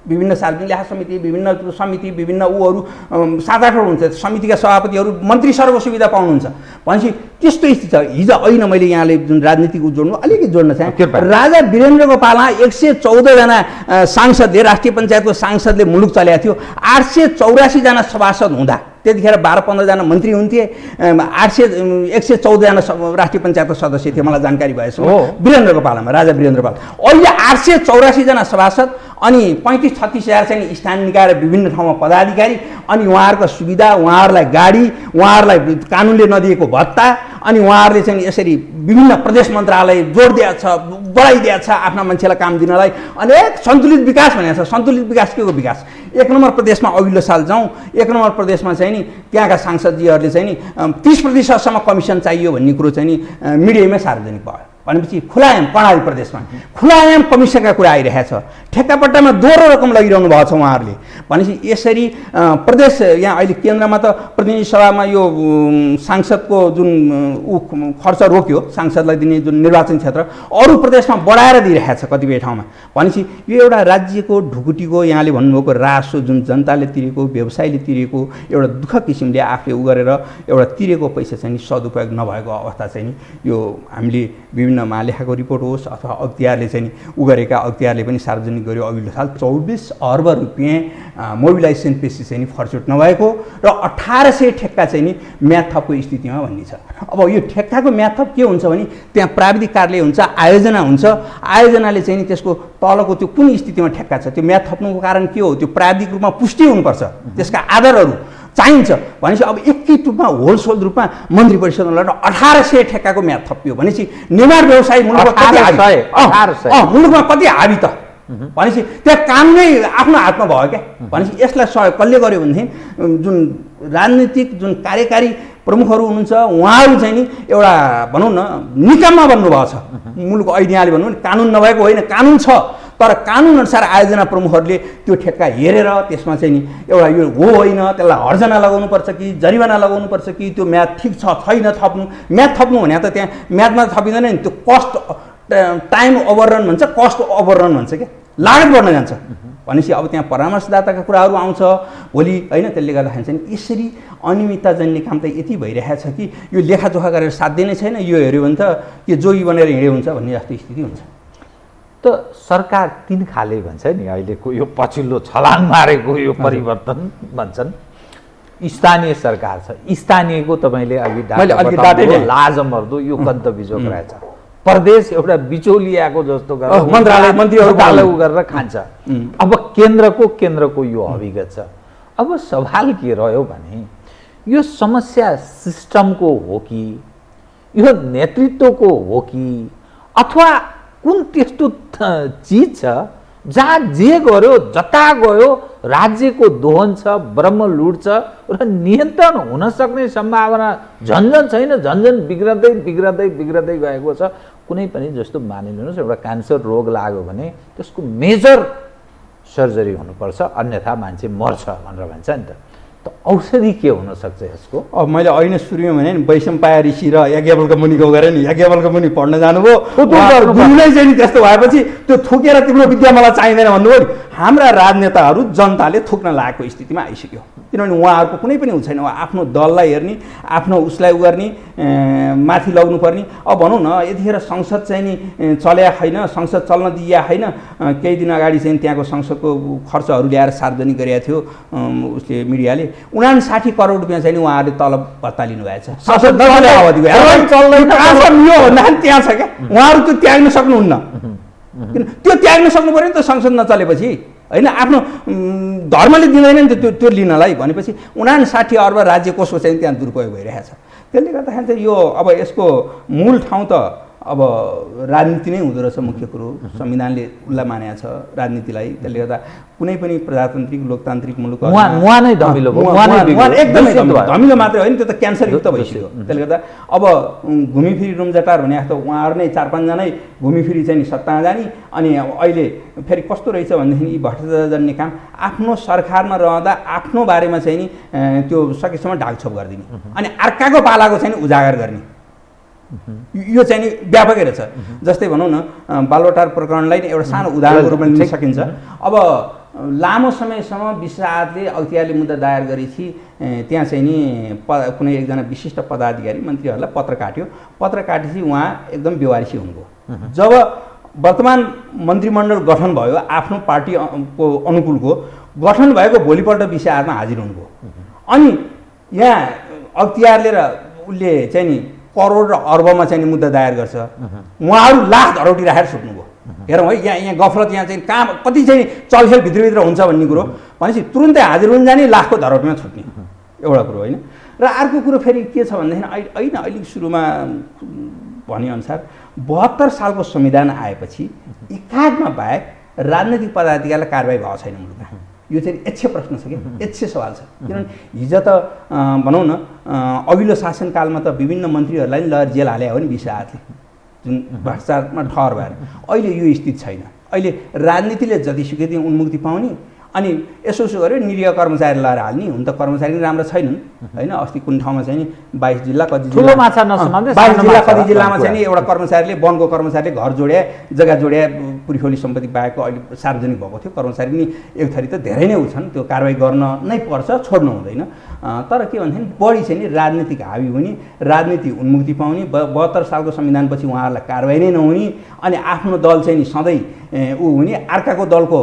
विभिन्न सार्वजनिक ल्यास समिति, विभिन्न समिति, विभिन्न उहरू 7-8 हुन्छ समितिका सभापतिहरू मन्त्री सरको सुविधा पाउनुहुन्छ भनेपछि त्यस्तो स्थिति छ। हिजो होइन मैले यहाँले जुन राजनीतिक जोड्नु अलिकति जोड्न चाहेँ, राजा वीरेन्द्रको पालामा 114 जना सांसदले राष्ट्रिय पञ्चायतको सांसदले मुलुक चलाएको थियो। 884 जना सभासद हुँदा त्यतिखेर 12-15 जना मन्त्री हुन्थे, 114 जना राष्ट्रिय पञ्चायतको सदस्य थिए मलाई जानकारी भएसम्म वीरेन्द्रको पालामा, राजा वीरेन्द्र पाला। अहिले 884 जना सभासद अनि 35-36 हजार चाहिँ स्थानीय निकाय र विभिन्न ठाउँमा पदाधिकारी अनि उहाँहरूको सुविधा, उहाँहरूलाई गाडी, उहाँहरूलाई कानुनले नदिएको भत्ता अनि उहाँहरूले चाहिँ यसरी विभिन्न प्रदेश मन्त्रालय जोडिदिएको छ, बढाइदिएको छ आफ्ना मान्छेलाई काम दिनलाई। अनेक सन्तुलित विकास भनेको छ। सन्तुलित विकास के को विकास? 1 नम्बर प्रदेशमा अघिल्लो साल जाउँ, 1 नम्बर प्रदेशमा चाहिँ नि त्यहाँका सांसदजीहरूले चाहिँ नि 30% कमिसन चाहियो भन्ने कुरो चाहिँ नि मिडियामै सार्वजनिक भयो। भनेपछि खुलायाम कर्णाली प्रदेशमा खुलायाम कमिसनका कुरा आइरहेछ। ठेक्कापट्टामा दोहोरो रकम लगिरहनु भएको छ उहाँहरूले। भनेपछि यसरी प्रदेश यहाँ अहिले केन्द्रमा त प्रतिनिधि सभामा यो सांसदको जुन खर्च रोक्यो, सांसदलाई दिने जुन निर्वाचन क्षेत्र, अरू प्रदेशमा बढाएर दिइरहेछ कतिपय ठाउँमा। भनेपछि यो एउटा राज्यको ढुकुटीको यहाँले भन्नुभएको राजस्व जुन जनताले तिरेको, व्यवसायले तिरेको एउटा दुःख किसिमले आफूले गरेर एउटा तिरेको पैसा चाहिँ सदुपयोग नभएको अवस्था चाहिँ यो हामीले विभिन्न महालेखाको रिपोर्ट होस् अथवा अख्तियारले चाहिँ गरेका अख्तियारले पनि सार्वजनिक गर्यो। अघिल्लो साल 24 अर्ब रुपियाँ मोबिलाइजेसन पेसी चाहिँ फर्चुट नभएको र 1800 ठेक्का चाहिँ म्याद थपको स्थितिमा भन्ने छ। अब यो ठेक्काको म्याद थप के हुन्छ भने त्यहाँ प्राविधिक कार्यालय हुन्छ, आयोजना हुन्छ, आयोजनाले चाहिँ त्यसको तलको त्यो कुन स्थितिमा ठेक्का छ त्यो म्याद थप्नुको कारण के हो, त्यो प्राविधिक रूपमा पुष्टि हुनुपर्छ, त्यसका आधारहरू चाहिन्छ। भनेपछि अब एकै रूपमा होलसेल रूपमा मन्त्री परिषदमा 1800 ठेक्काको म्याद थपियो भनेपछि निर्माण व्यवसाय मुलुकमा कति हाबी त भनेपछि त्यहाँ काम नै आफ्नो हातमा भयो क्या। भनेपछि यसलाई सहयोग कसले गर्यो भनेदेखि जुन राजनीतिक जुन कार्यकारी प्रमुखहरू हुनुहुन्छ उहाँहरू चाहिँ नि एउटा भनौँ न निकममा बन्नुभएको छ। मुलुक ऐतिहाले भनौँ नि कानुन नभएको होइन, कानुन छ तर कानुन अनुसार आयोजना प्रमुखहरूले त्यो ठेक्का हेरेर त्यसमा चाहिँ नि एउटा यो हो होइन त्यसलाई हर्जना लगाउनुपर्छ कि जरिवाना लगाउनुपर्छ कि त्यो म्याद ठिक छ छैन थप्नु। म्याद थप्नु भने त त्यहाँ म्यादमा थपिँदैन नि, त्यो कस्ट टाइम ओभररन भन्छ, कस्ट ओभररन भन्छ क्या, लागत बढ्न जान्छ। भनेपछि अब त्यहाँ परामर्शदाताका कुराहरू आउँछ भोलि होइन। त्यसले गर्दाखेरि चाहिँ यसरी अनियमितता जन्ने काम त यति भइरहेछ कि यो लेखाजोखा गरेर साध्य नै छैन। यो हेऱ्यो भने त के जोगी बनेर हिँड्यो हुन्छ भन्ने जस्तो स्थिति हुन्छ। त सरकार 3 खाले भन्छ नि अहिलेको यो पछिल्लो छलाङ मारेको यो परिवर्तन भन्छन्। स्थानीय सरकार छ, स्थानीयको तपाईँले अघि लाजमर्दो यो कन्तबिजोग रहेछ। प्रदेश एउटा बिचौलियाको जस्तो गरेर मन्त्रालय मन्त्रीहरू गरेर खान्छ। अब केन्द्रको यो अभिगत छ। अब सवाल के रह्यो भने यो समस्या सिस्टमको हो कि यो नेतृत्वको हो कि अथवा कुन त्यस्तो चिज छ जहाँ जे गर्यो जता गयो राज्यको दोहन छ, ब्रह्मलुट छ र नियन्त्रण हुन सक्ने सम्भावना झन्झन छैन, झन्झन बिग्रदै बिग्रदै बिग्रदै गएको छ। कुनै पनि जस्तो मानिलिनुहोस् एउटा क्यान्सर रोग लाग्यो भने त्यसको मेजर सर्जरी हुनुपर्छ, अन्यथा मान्छे मर्छ भनेर भन्छ नि त। औषधि के हुन सक्छ यसको? अब मैले अहिले सुरुमा भने नि वैशम्पाय ऋषि र याज्ञवल्क्य मुनि गएर नि याज्ञवल्क्य मुनि पढ्न जानुभयो, गुरुले चाहिँ नि त्यस्तो भएपछि त्यो थुकेर तिम्रो विद्या मलाई चाहिँदैन भन्नुभयो नि। हाम्रा राजनेताहरू जनताले थुक्न लागेको स्थितिमा आइसक्यो, किनभने उहाँहरूको कुनै पनि छैन। आफ्नो दललाई हेर्ने, आफ्नो उसलाई उ गर्ने, माथि लग्नु पर्ने। अब भनौँ न यतिखेर संसद चाहिँ नि चल्या छैन, संसद चल्न दिया छैन। केही दिन अगाडि चाहिँ त्यहाँको संसदको खर्चहरू ल्याएर सार्वजनिक गरेका थियो उसले, मिडियाले 59 करोड रुपियाँ चाहिँ नि उहाँहरूले तलब भत्ता लिनुभएको छ। संसद नचले अवधिको त्यहाँ छ क्या, उहाँहरू त्यो त्याग्न सक्नुहुन्न। किन त्यो त्याग्न सक्नु पऱ्यो नि त संसद नचलेपछि, होइन? आफ्नो धर्मले दिँदैन नि त त्यो लिनलाई भनेपछि 59 अर्ब राज्य कोषको चाहिँ त्यहाँ दुरुपयोग भइरहेको छ। त्यसले गर्दाखेरि चाहिँ यो अब यसको मूल ठाउँ त अब राजनीति नै हुँदो रहेछ। मुख्य कुरो संविधानले उसलाई मानेको छ राजनीतिलाई। त्यसले गर्दा कुनै पनि प्रजातान्त्रिक लोकतान्त्रिक मुलुक नै धमिलो एकदमै धमिलो मात्रै होइन, त्यो त क्यान्सरयुक्त भइसक्यो। त्यसले गर्दा अब घुमिफिरी रुमजटार भने जस्तो उहाँहरू नै 4-5 जनै घुमिफिरी चाहिँ सत्तामा जाने। अनि अहिले फेरि कस्तो रहेछ भनेदेखि यी भ्रष्टाचारजन्य काम आफ्नो सरकारमा रहँदा आफ्नो बारेमा चाहिँ नि त्यो सकेसम्म ढाकछोप गरिदिने, अनि अर्काको पालाको चाहिँ उजागर गर्ने, यो चाहिँ नि व्यापकै रहेछ। जस्तै भनौँ न बालुवाटार प्रकरणलाई नै एउटा सानो उदाहरणको रूपमा लिन सकिन्छ। अब लामो समयसम्म विश्रादले अख्तियारले मुद्दा दायर गरेपछि त्यहाँ चाहिँ नि कुनै एकजना विशिष्ट पदाधिकारी मन्त्रीहरूलाई पत्र काट्यो। पत्र काटेपछि उहाँ एकदम बेवारिसी हुनुभयो। जब वर्तमान मन्त्रीमण्डल गठन भयो, आफ्नो पार्टीको अनुकूलको गठन भएको भोलिपल्ट विषयमा हाजिर हुनुभयो। अनि यहाँ अख्तियारले र उसले चाहिँ नि करोड र अर्बमा चाहिँ मुद्दा दायर गर्छ, उहाँहरू लाख धरौटी राखेर छुट्नुभयो। हेरौँ है, यहाँ गफलत यहाँ चाहिँ कहाँ कति चाहिँ चलखेल भित्रभित्र हुन्छ भन्ने कुरो भनेपछि तुरुन्तै हाजिर हुन जाने, लाखको धरौटीमा छुट्ने, एउटा कुरो होइन। र अर्को कुरो फेरि के छ भनेदेखि अहिले सुरुमा भनेअनुसार 72 सालको संविधान आएपछि एकाधमा बाहेक राजनैतिक पदाधिकारीलाई कारबाही भएको छैन मुलुकमा। यो चाहिँ यक्ष प्रश्न छ कि यक्ष सवाल छ। किनभने हिजो त भनौँ न अघिल्लो शासनकालमा त विभिन्न मन्त्रीहरूलाई नि लहर जेल हाले हो नि विषयले, जुन भ्रष्टाचारमा ठहर भएर। अहिले यो स्थिति छैन। अहिले राजनीतिले जतिसुकै चाहिँ उन्मुक्ति पाउने, अनि यसो गर्यो निरीह कर्मचारी लगाएर हाल्ने। हुन त कर्मचारी पनि राम्रो छैनन्, होइन? अस्ति कुन ठाउँमा चाहिँ नि 22 जिल्ला कति 22 जिल्ला कति जिल्लामा चाहिँ नि एउटा कर्मचारीले, वनको कर्मचारीले घर जोड्या, जग्गा जोड्या, पुरीखोली सम्पत्ति बाहेकको अहिले सार्वजनिक भएको थियो। कर्मचारी पनि एक थरी त धेरै नै छन्, त्यो कारबाही गर्न नै पर्छ, छोड्नु हुँदैन। तर के भनेदेखि बढी चाहिँ नि राजनीतिक हावी हुने, राजनीति उन्मुक्ति पाउने, 72 सालको संविधानपछि उहाँहरूलाई कारबाही नै नहुने, अनि आफ्नो दल चाहिँ नि सधैँ ऊ हुने, अर्काको दलको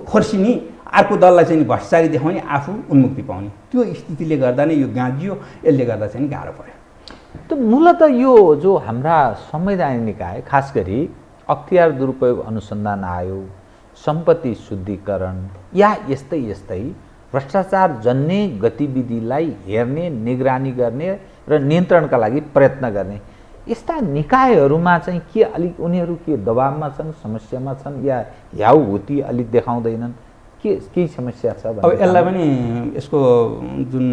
खोर्सिने, अर्को दललाई चाहिँ भ्रष्टाचारी देखाउने, आफू उन्मुक्ति पाउने, त्यो स्थितिले गर्दा नै यो गाँजियो। यसले गर्दा चाहिँ गाह्रो पर्यो। त मूलत यो जो हाम्रा संवैधानिक निकाय, खास गरी अख्तियार दुरुपयोग अनुसन्धान आयोग, सम्पत्ति शुद्धिकरण या यस्तै यस्तै भ्रष्टाचार जन्य गतिविधिलाई हेर्ने, निगरानी गर्ने र नियन्त्रणका लागि प्रयत्न गर्ने यस्ता निकायहरूमा चाहिँ के अलिक उनीहरू के दबावमा छन्, समस्यामा छन्, या ह्याउहुती अलिक देखाउँदैनन्? केही समस्या छ? अब यसलाई पनि यसको जुन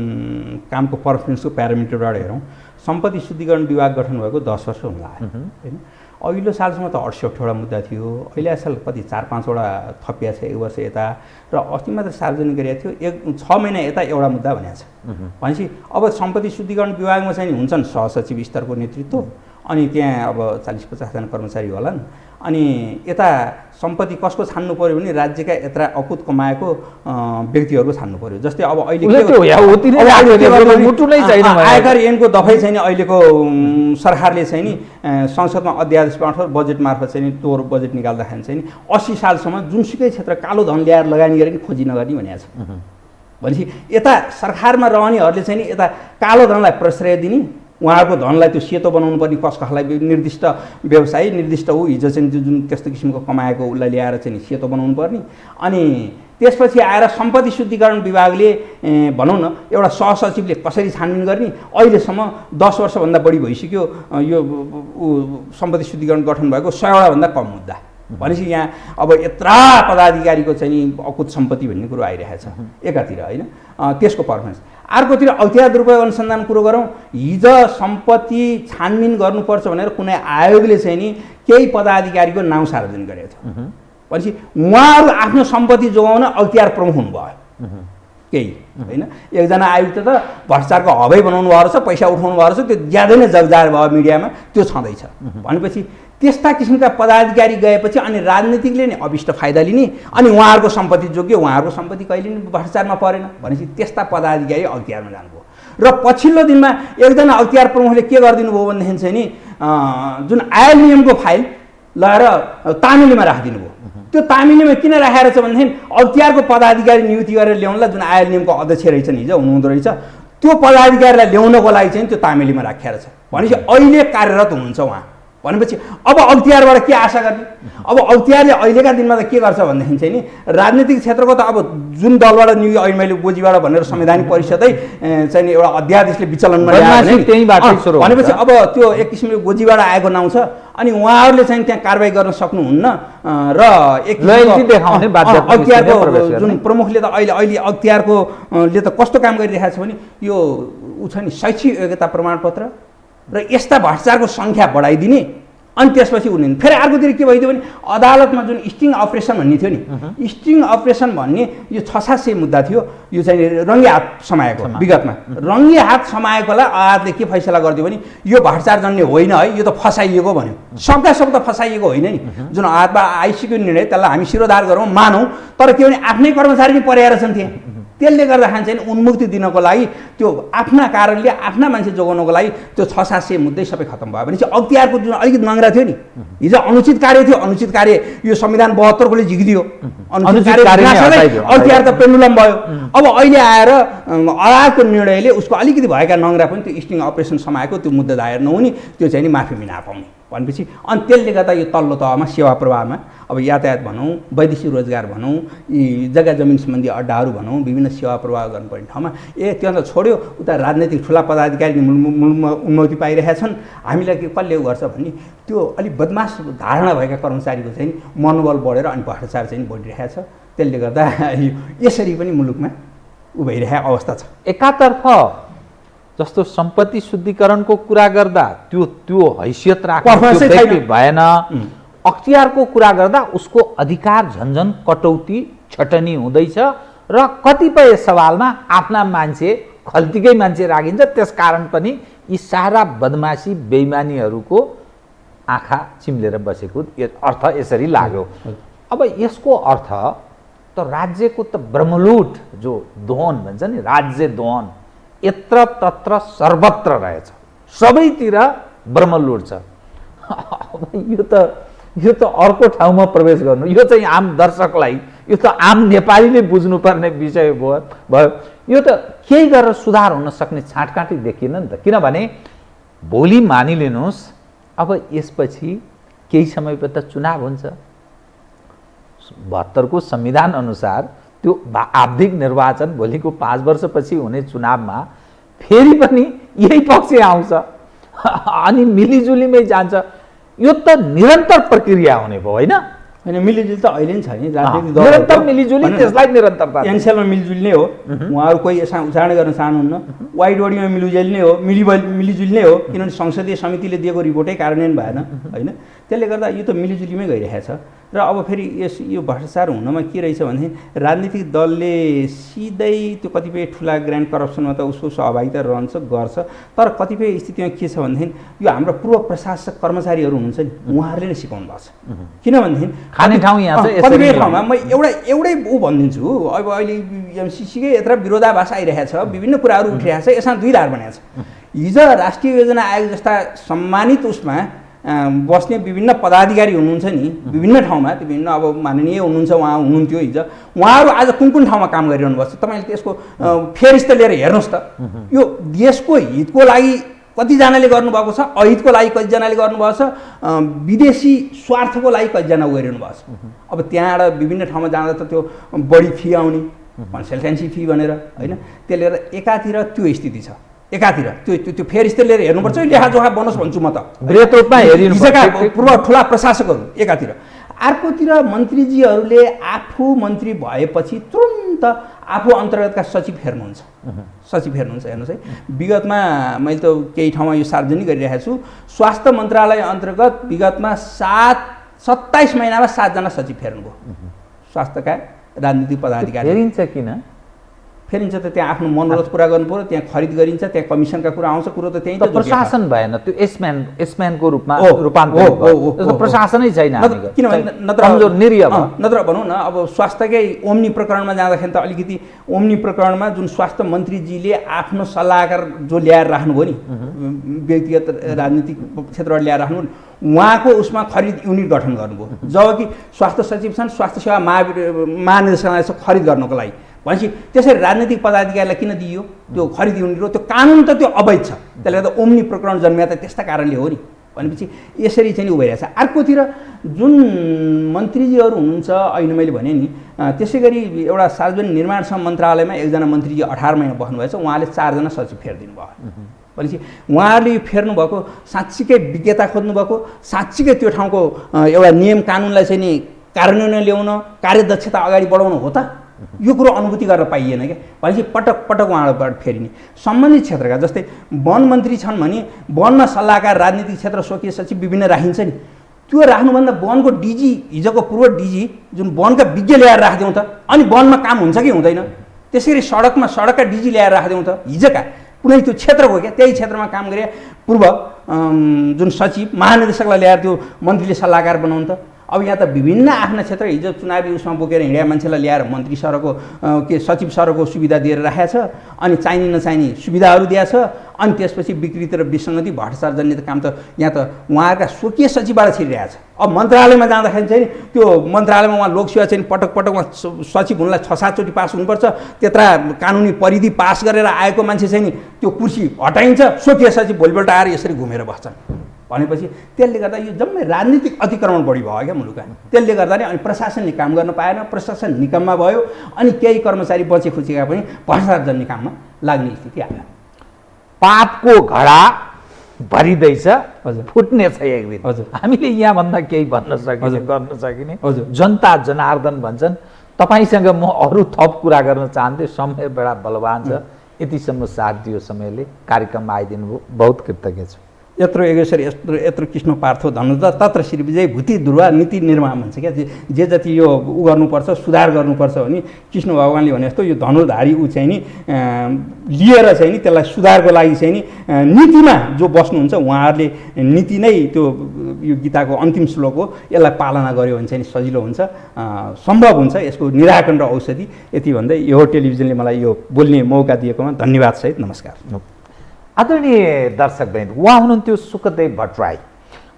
कामको पर्फर्मेन्सको प्यारामिटरबाट हेरौँ, सम्पत्ति शुद्धिकरण विभाग गठन भएको 10 वर्ष हुन लाग्यो, होइन? अघिल्लो सालसम्म त 68वटा मुद्दा थियो, अहिले साल कति 4-5 वटा थपिया छ एक वर्ष यता, र अस्ति मात्र सार्वजनिक गरेको थियो 6 महिना यता एउटा मुद्दा भनेको छ। भनेपछि अब सम्पत्ति शुद्धिकरण विभागमा चाहिँ हुन्छन् सहसचिव स्तरको नेतृत्व, अनि त्यहाँ अब 40-50 जना कर्मचारी होलान्। अनि यता सम्पत्ति कसको छान्नु पर्यो भने राज्यका यत्रा अकुत कमाएको व्यक्तिहरूको छान्नु पर्यो। जस्तै अब अहिले आयकर ऐनको दफाई चाहिँ अहिलेको सरकारले चाहिँ नि संसदमा अध्यादेश मार्फत बजेट मार्फत चाहिँ तोर बजेट निकाल्दाखेरि चाहिँ 80 सालसम्म जुनसुकै क्षेत्र कालो धन ल्याएर लगानी गरेर खोजी नगर्ने भनेको छ। भनेपछि यता सरकारमा रहनेहरूले चाहिँ नि यता कालो धनलाई प्रश्रय दिने, उहाँहरूको धनलाई त्यो सेतो बनाउनु पर्ने, कसलाई निर्दिष्ट व्यवसायी निर्दिष्ट हिजो चाहिँ जुन त्यस्तो किसिमको कमाएको उसलाई ल्याएर चाहिँ सेतो बनाउनु पर्ने। अनि त्यसपछि आएर सम्पत्ति शुद्धिकरण विभागले भनौँ न एउटा सहसचिवले कसरी छानबिन गर्ने, अहिलेसम्म 10 वर्षभन्दा बढी भइसक्यो यो सम्पत्ति शुद्धिकरण गठन भएको 100 वटा भन्दा कम मुद्दा भनेपछि यहाँ अब यत्रा पदाधिकारीको चाहिँ नि अकुत सम्पत्ति भन्ने कुरो आइरहेको छ एकातिर होइन, त्यसको पर्फर्मेन्स। अर्कोतिर अख्तियार दुरुपयोग अनुसन्धान कुरो गरौँ, हिजो सम्पत्ति छानबिन गर्नुपर्छ भनेर कुनै आयोगले चाहिँ नि केही पदाधिकारीको नाउँ सार्वजनिक गरेको थियो, भनेपछि उहाँहरू आफ्नो सम्पत्ति जोगाउन अख्तियार प्रमुख हुनुभयो केही होइन। एकजना आयुक्त त भ्रष्टाचारको हबै बनाउनु भएको रहेछ, पैसा उठाउनु भएको रहेछ, त्यो ज्यादै नै जगजाहेर भयो मिडियामा, त्यो छँदैछ। भनेपछि त्यस्ता किसिमका पदाधिकारी गएपछि अनि राजनीतिकले नै अभिष्ट फाइदा लिने, अनि उहाँहरूको सम्पत्ति जोग्यो, उहाँहरूको सम्पत्ति कहिले पनि भ्रष्टाचारमा परेन, भनेपछि त्यस्ता पदाधिकारी अख्तियारमा जानुभयो। र पछिल्लो दिनमा एकजना अख्तियार प्रमुखले के गरिदिनु भयो भनेदेखि चाहिँ नि जुन आयल नियमको फाइल लगाएर तामिलीमा राखिदिनु भयो। त्यो तामिलीमा किन राखेर छ भनेदेखि अख्तियारको पदाधिकारी नियुक्ति गरेर ल्याउनलाई, जुन आयल नियमको अध्यक्ष रहेछ नि हिजो हुनुहुँदो रहेछ, त्यो पदाधिकारीलाई ल्याउनको लागि चाहिँ त्यो तामिलीमा राखेर छ। भनेपछि अहिले कार्यरत हुनुहुन्छ उहाँ। भनेपछि अब अख्तियारबाट के आशा गर्ने? अब अख्तियारले अहिलेका दिनमा त के गर्छ भनेदेखि चाहिँ नि राजनीतिक क्षेत्रको त अब जुन दलबाट नियुक्ति, अहिले मैले गोजीबाट भनेर संवैधानिक परिषदै चाहिँ एउटा अध्यादेशले विचलनमा ल्यायो भनेपछि अब त्यो एक किसिमले गोजीबाट आएको नाउँ छ, अनि उहाँहरूले चाहिँ त्यहाँ कारबाही गर्न सक्नुहुन्न र एक अख्तियारको जुन प्रमुखले त अहिले अख्तियारकोले त कस्तो काम गरिरहेको छ भने यो ऊ छ नि शैक्षिक योग्यता प्रमाणपत्र र यस्ता भ्रष्टाचारको सङ्ख्या बढाइदिने, अनि त्यसपछि उनीहरू फेरि अर्कोतिर के भइदियो भने अदालतमा जुन स्टिङ अपरेसन भन्ने थियो नि, स्टिङ अपरेसन भन्ने यो 600-700 मुद्दा थियो, यो चाहिँ रङ्गी हात समाएको विगतमा, रङ्गी हात समाएकोलाई अदालतले के फैसला गरिदियो भने यो भ्रष्टाचारजन्य होइन है, यो त फसाइएको भन्यो। सबका सब त फसाइएको होइन नि, जुन अदालतबाट आइसक्यो निर्णय त्यसलाई हामी शिरोधार गरौँ मानौँ, तर के भने आफ्नै कर्मचारी नै परेर छन् त्यहाँ, त्यसले गर्दाखेरि चाहिँ उन्मुक्ति दिनको लागि त्यो आफ्ना कारणले आफ्ना मान्छे जोगाउनको लागि त्यो 600-700 मुद्दै सबै खत्म भयो। भनेपछि अख्तियारको जुन अलिकति नङ्ग्रा थियो नि, हिजो अनुचित कार्य थियो, अनुचित कार्य यो संविधान 72 ले झिकिदियो, अनुचित कार्य अख्तियार त पेन्डुलम भयो। अब अहिले आएर अदालतको निर्णयले उसको अलिकति भएका नङ्ग्रा पनि त्यो स्टिङ अपरेसन समाएको त्यो मुद्दा दायर नहुने, त्यो चाहिँ नि माफी बिना पाउने भनेपछि अनि त्यसले गर्दा यो तल्लो तहमा सेवा प्रवाहमा अब यातायात भनौँ, वैदेशिक रोजगार भनौँ, यी जग्गा जमिन सम्बन्धी अड्डाहरू भनौँ, विभिन्न सेवा प्रवाह गर्नुपर्ने ठाउँमा त्यो त छोड्यो, उता राजनैतिक ठुला पदाधिकारी उन्नति पाइरहेका छन्। हामीलाई के कसले गर्छ भने त्यो अलिक बदमास धारणा भएका कर्मचारीको चाहिँ मनोबल बढेर अनि भ्रष्टाचार चाहिँ बढिरहेको छ। त्यसले गर्दा यसरी पनि मुलुकमा उ भइरहेको अवस्था छ। एकातर्फ जस्तो सम्पत्ति शुद्धिकरणको कुरा गर्दा त्यो हैसियत राख्नु भएन, अख्तियारको कुरा गर्दा उसको अधिकार झन्झन कटौती छटनी हुँदैछ र कतिपय सवालमा आफ्ना मान्छे खल्तीकै मान्छे राखिन्छ। त्यसकारण पनि यी सारा बदमासी बेइमानीहरूको आँखा चिम्लेर बसेको अर्थ यसरी लाग्यो। अब यसको अर्थ त राज्यको त ब्रह्मलुट जो दोहन भन्छ नि, राज्य दोहन यत्र तत्र सर्वत्र रहेछ, सबैतिर ब्रह्मलुट छ। अब यो त अर्को ठाउँमा प्रवेश गर्नु, यो चाहिँ आम दर्शकलाई, यो त आम नेपालीले बुझ्नुपर्ने विषय भयो। यो त केही गरेर सुधार हुन सक्ने छाँटकाँटी देखिएन नि त। किनभने भोलि मानिलिनुहोस् अब यसपछि केही समयपछि त चुनाव हुन्छ, 72 को संविधान अनुसार त्यो आवधिक निर्वाचन भोलिको 5 वर्षपछि हुने चुनावमा फेरि पनि यही पक्ष आउँछ अनि मिलिजुलीमै जान्छ। यो त निरन्तर प्रक्रिया हुने भयो होइन? होइन, मिलिजुली त अहिले पनि छ नि, राजनीतिक निरन्तर मिलिजुली, त्यसलाई निरन्तरता। एनसेलमा मिलिजुली नै हो, उहाँहरू कोही यसमा उच्चारण गर्न चाहनुहुन्न। वाइड बडीमा मिलिजुली नै हो, मिलिजुली नै हो, किनभने संसदीय समितिले दिएको रिपोर्टै कार्यान्वयन भएन होइन। त्यसले गर्दा यो त मिलिजुलीमै गइरहेछ। र अब फेरि यो भ्रष्टाचार हुनमा के रहेछ भनेदेखि राजनीतिक दलले सिधै त्यो कतिपय ठुला ग्रान्ड करप्सनमा त उसको सहभागिता रहन्छ गर्छ, तर कतिपय स्थितिमा के छ भनेदेखि यो हाम्रो पूर्व प्रशासक कर्मचारीहरू हुनुहुन्छ नि, उहाँहरूले नै सिकाउनु भएको छ। किनभनेदेखि खाने ठाउँ यहाँ छ, कतिपय ठाउँमा म एउटै ऊ भनिदिन्छु, अब अहिले एमसिसीकै यत्र विरोधाभास आइरहेको छ, विभिन्न कुराहरू उठिरहेको छ, यसमा दुई धार बनाएको छ। हिजो राष्ट्रिय योजना आयोग जस्ता सम्मानित उसमा बस्ने विभिन्न पदाधिकारी हुनुहुन्छ नि विभिन्न ठाउँमा, त्यो विभिन्न अब माननीय हुनुहुन्छ, उहाँ हुनुहुन्थ्यो हिजो, उहाँहरू आज कुन कुन ठाउँमा काम गरिरहनु भएको छ तपाईँले त्यसको फेरिस्त लिएर हेर्नुहोस् त। यो देशको हितको लागि कतिजनाले गर्नुभएको छ, अहितको लागि कतिजनाले गर्नुभएको छ, विदेशी स्वार्थको लागि कतिजना गरिरहनु भएको छ। अब त्यहाँबाट विभिन्न ठाउँमा जाँदा त त्यो बढी फी आउने, कन्सल्टेन्सी फी भनेर होइन। त्यसले गर्दा एकातिर त्यो स्थिति छ, एकातिर त्यो फेरिस्त लिएर हेर्नुपर्छ, लेखाजोखा बनोस् भन्छु म त, बृहत रूपमा हेरिनुपर्छ पूर्व ठुला प्रशासकहरू एकातिर। अर्कोतिर मन्त्रीजीहरूले आफू मन्त्री भएपछि तुरुन्त आफू अन्तर्गतका सचिव हेर्नुहुन्छ हेर्नुहोस् है। विगतमा मैले त केही ठाउँमा यो सार्वजनिक गरिरहेको छु, स्वास्थ्य मन्त्रालय अन्तर्गत विगतमा 27 महिनामा 7 जना सचिव फेर्नुभयो। स्वास्थ्यका राजनीतिक पदाधिकारी फेरिन्छ किन? फेरिन्छ त त्यहाँ आफ्नो मनोरथ पुरा गर्नु पर्यो, त्यहाँ खरिद गरिन्छ, त्यहाँ कमिसनका कुरा आउँछ, कुरो त त्यही त प्रशासन भएन, त्यो एसम्यानको रूपमा रूपान्तरण प्रशासनै छैन किनभने नत्र भनौँ न अब स्वास्थ्यकै ओम्नी प्रकरणमा जाँदाखेरि त अलिकति ओम्नी प्रकरणमा जुन स्वास्थ्य मन्त्रीजीले आफ्नो सल्लाहकार जो ल्याएर राख्नुभयो नि व्यक्तिगत राजनीतिक क्षेत्रबाट ल्याएर राख्नु, उहाँको उसमा खरिद युनिट गठन गर्नुभयो, जबकि स्वास्थ्य सचिव छन् स्वास्थ्य सेवा महानिर्देशनालय खरिद गर्नको लागि। भनेपछि त्यसरी राजनीतिक पदाधिकारीलाई किन दिइयो त्यो खरिद युनिट हो? त्यो कानुन त त्यो अवैध छ, त्यसले गर्दा ओम्नी प्रकरण जन्मिया त त्यस्ता कारणले हो नि। भनेपछि यसरी चाहिँ उ भइरहेछ। अर्कोतिर जुन मन्त्रीजीहरू हुनुहुन्छ, अहिले मैले भने नि त्यसै गरी एउटा सार्वजनिक निर्माण मन्त्रालयमा एकजना मन्त्रीजी 18 महिना बस्नुभएछ, उहाँले 4 जना सचिव फेरिदिनु भयो। भनेपछि उहाँहरूले यो फेर्नुभएको साँच्चीकै विज्ञता खोज्नुभएको, साँच्चीकै त्यो ठाउँको एउटा नियम कानुनलाई चाहिँ नि कार्यान्वयन ल्याउन, कार्यदक्षता अगाडि बढाउनु हो त? यो कुरो अनुभूति गर्न पाइएन क्या। भनेपछि पटक पटक उहाँबाट फेरिने सम्बन्धित क्षेत्रका, जस्तै वन मन्त्री छन् भने वनमा सल्लाहकार राजनीतिक क्षेत्र स्वकीय सचिव विभिन्न राखिन्छ नि, त्यो राख्नुभन्दा वनको डिजी, हिजोको पूर्व डिजी जुन वनका विज्ञ ल्याएर राखिदिउँ त, अनि वनमा काम हुन्छ कि हुँदैन? त्यसरी सडकका डिजी ल्याएर राखिदिउँ त, हिजोका कुनै त्यो क्षेत्रको क्या त्यही क्षेत्रमा काम गरे पूर्व जुन सचिव महानिर्देशकलाई ल्याएर त्यो मन्त्रीले सल्लाहकार बनाउनु त। अब यहाँ त विभिन्न आफ्ना क्षेत्र हिजो चुनावी उसमा बोकेर हिँड्या मान्छेलाई ल्याएर मन्त्री सरको के सचिव सरको सुविधा दिएर राखेको छ, अनि चाहिने नचाहिने सुविधाहरू दिएको छ, अनि त्यसपछि विकृति र विसङ्गति भ्रष्टाचार जन्य काम त यहाँ त उहाँका स्वकीय सचिवबाट छिरिरहेको छ। अब मन्त्रालयमा जाँदाखेरि चाहिँ त्यो मन्त्रालयमा उहाँ लोकसेवा चाहिँ पटक पटक उहाँ सचिव हुनलाई 6-7 चोटि पास हुनुपर्छ, त्यत्रा कानुनी परिधि पास गरेर आएको मान्छे चाहिँ नि त्यो कुर्सी हटाइन्छ, स्वकीय सचिव भोलिपल्ट आएर यसरी घुमेर बस्छन्। भनेपछि त्यसले गर्दा यो जम्मै राजनीतिक अतिक्रमण बढी भयो क्या मुलुकमा। त्यसले गर्दा नि अनि प्रशासनले काम गर्न पाएन, प्रशासन निकममा भयो, अनि केही कर्मचारी बचे खुचेका पनि भ्रष्टाचार जन्ने काममा लाग्ने स्थिति आयो। पापको घडा भरिँदैछ, हजुर, फुट्ने छ एक दिन। हजुर, हामीले यहाँभन्दा केही भन्न सकिने, गर्न सकिने। हजुर, जनता जनार्दन भन्छन्। तपाईँसँग म अरू थप कुरा गर्न चाहन्थेँ, समय बडा बलवान छ। यतिसम्म साथ दियो समयले, कार्यक्रममा आइदिनु भयो, बहुत कृतज्ञ छु। यत्रो योगेश्वर यत्रो कृष्ण पार्थो धनुज तत्र श्री विजय भूति ध्रुवा नीति निर्माण भन्छ क्या। जे जति यो उ गर्नुपर्छ, सुधार गर्नुपर्छ भने कृष्ण भगवान्ले भने जस्तो यो धनुधारी ऊ चाहिँ नि लिएर चाहिँ नि त्यसलाई सुधारको लागि चाहिँ नि नीतिमा जो बस्नुहुन्छ उहाँहरूले नीति नै त्यो यो गीताको अन्तिम श्लोक हो, यसलाई पालना गर्यो भने चाहिँ सजिलो हुन्छ, सम्भव हुन्छ यसको निराकरण र औषधि। यति भन्दै यो टेलिभिजनले मलाई यो बोल्ने मौका दिएकोमा धन्यवाद सहित नमस्कार। आदरणीय दर्शकवृन्द, उहाँ हुनुहुन्थ्यो सुखदेव भट्टराई,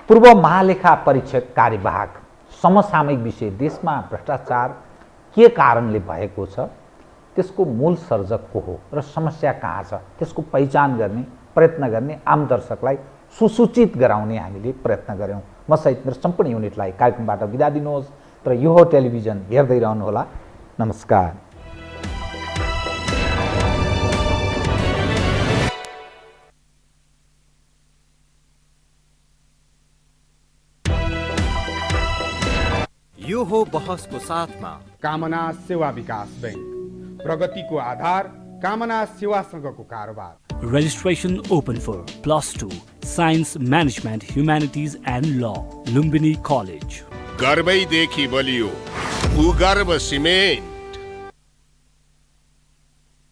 पूर्व महालेखा परीक्षक कार्यवाहक। समसामयिक विषय देशमा भ्रष्टाचार के कारणले भएको छ, त्यसको मूल सर्जक को हो र समस्या कहाँ छ, त्यसको पहिचान गर्ने प्रयत्न गर्ने, आम दर्शकलाई सुसूचित गराउने हामीले प्रयत्न गऱ्यौँ। म सहित मेरो सम्पूर्ण युनिटलाई कार्यक्रमबाट बिदा दिनुहोस्, तर यो टेलिभिजन हेर्दै रहनुहोला। नमस्कार। यो हो बहसको साथमा कामना सेवा विकास बैंक, प्रगतिको आधार कामना सेवासँगको कारोबार। Registration open for +2 Science Management Humanities and Law, Lumbini College। गर्वैदेखि बलियो भूगर्भ सिमेन्ट।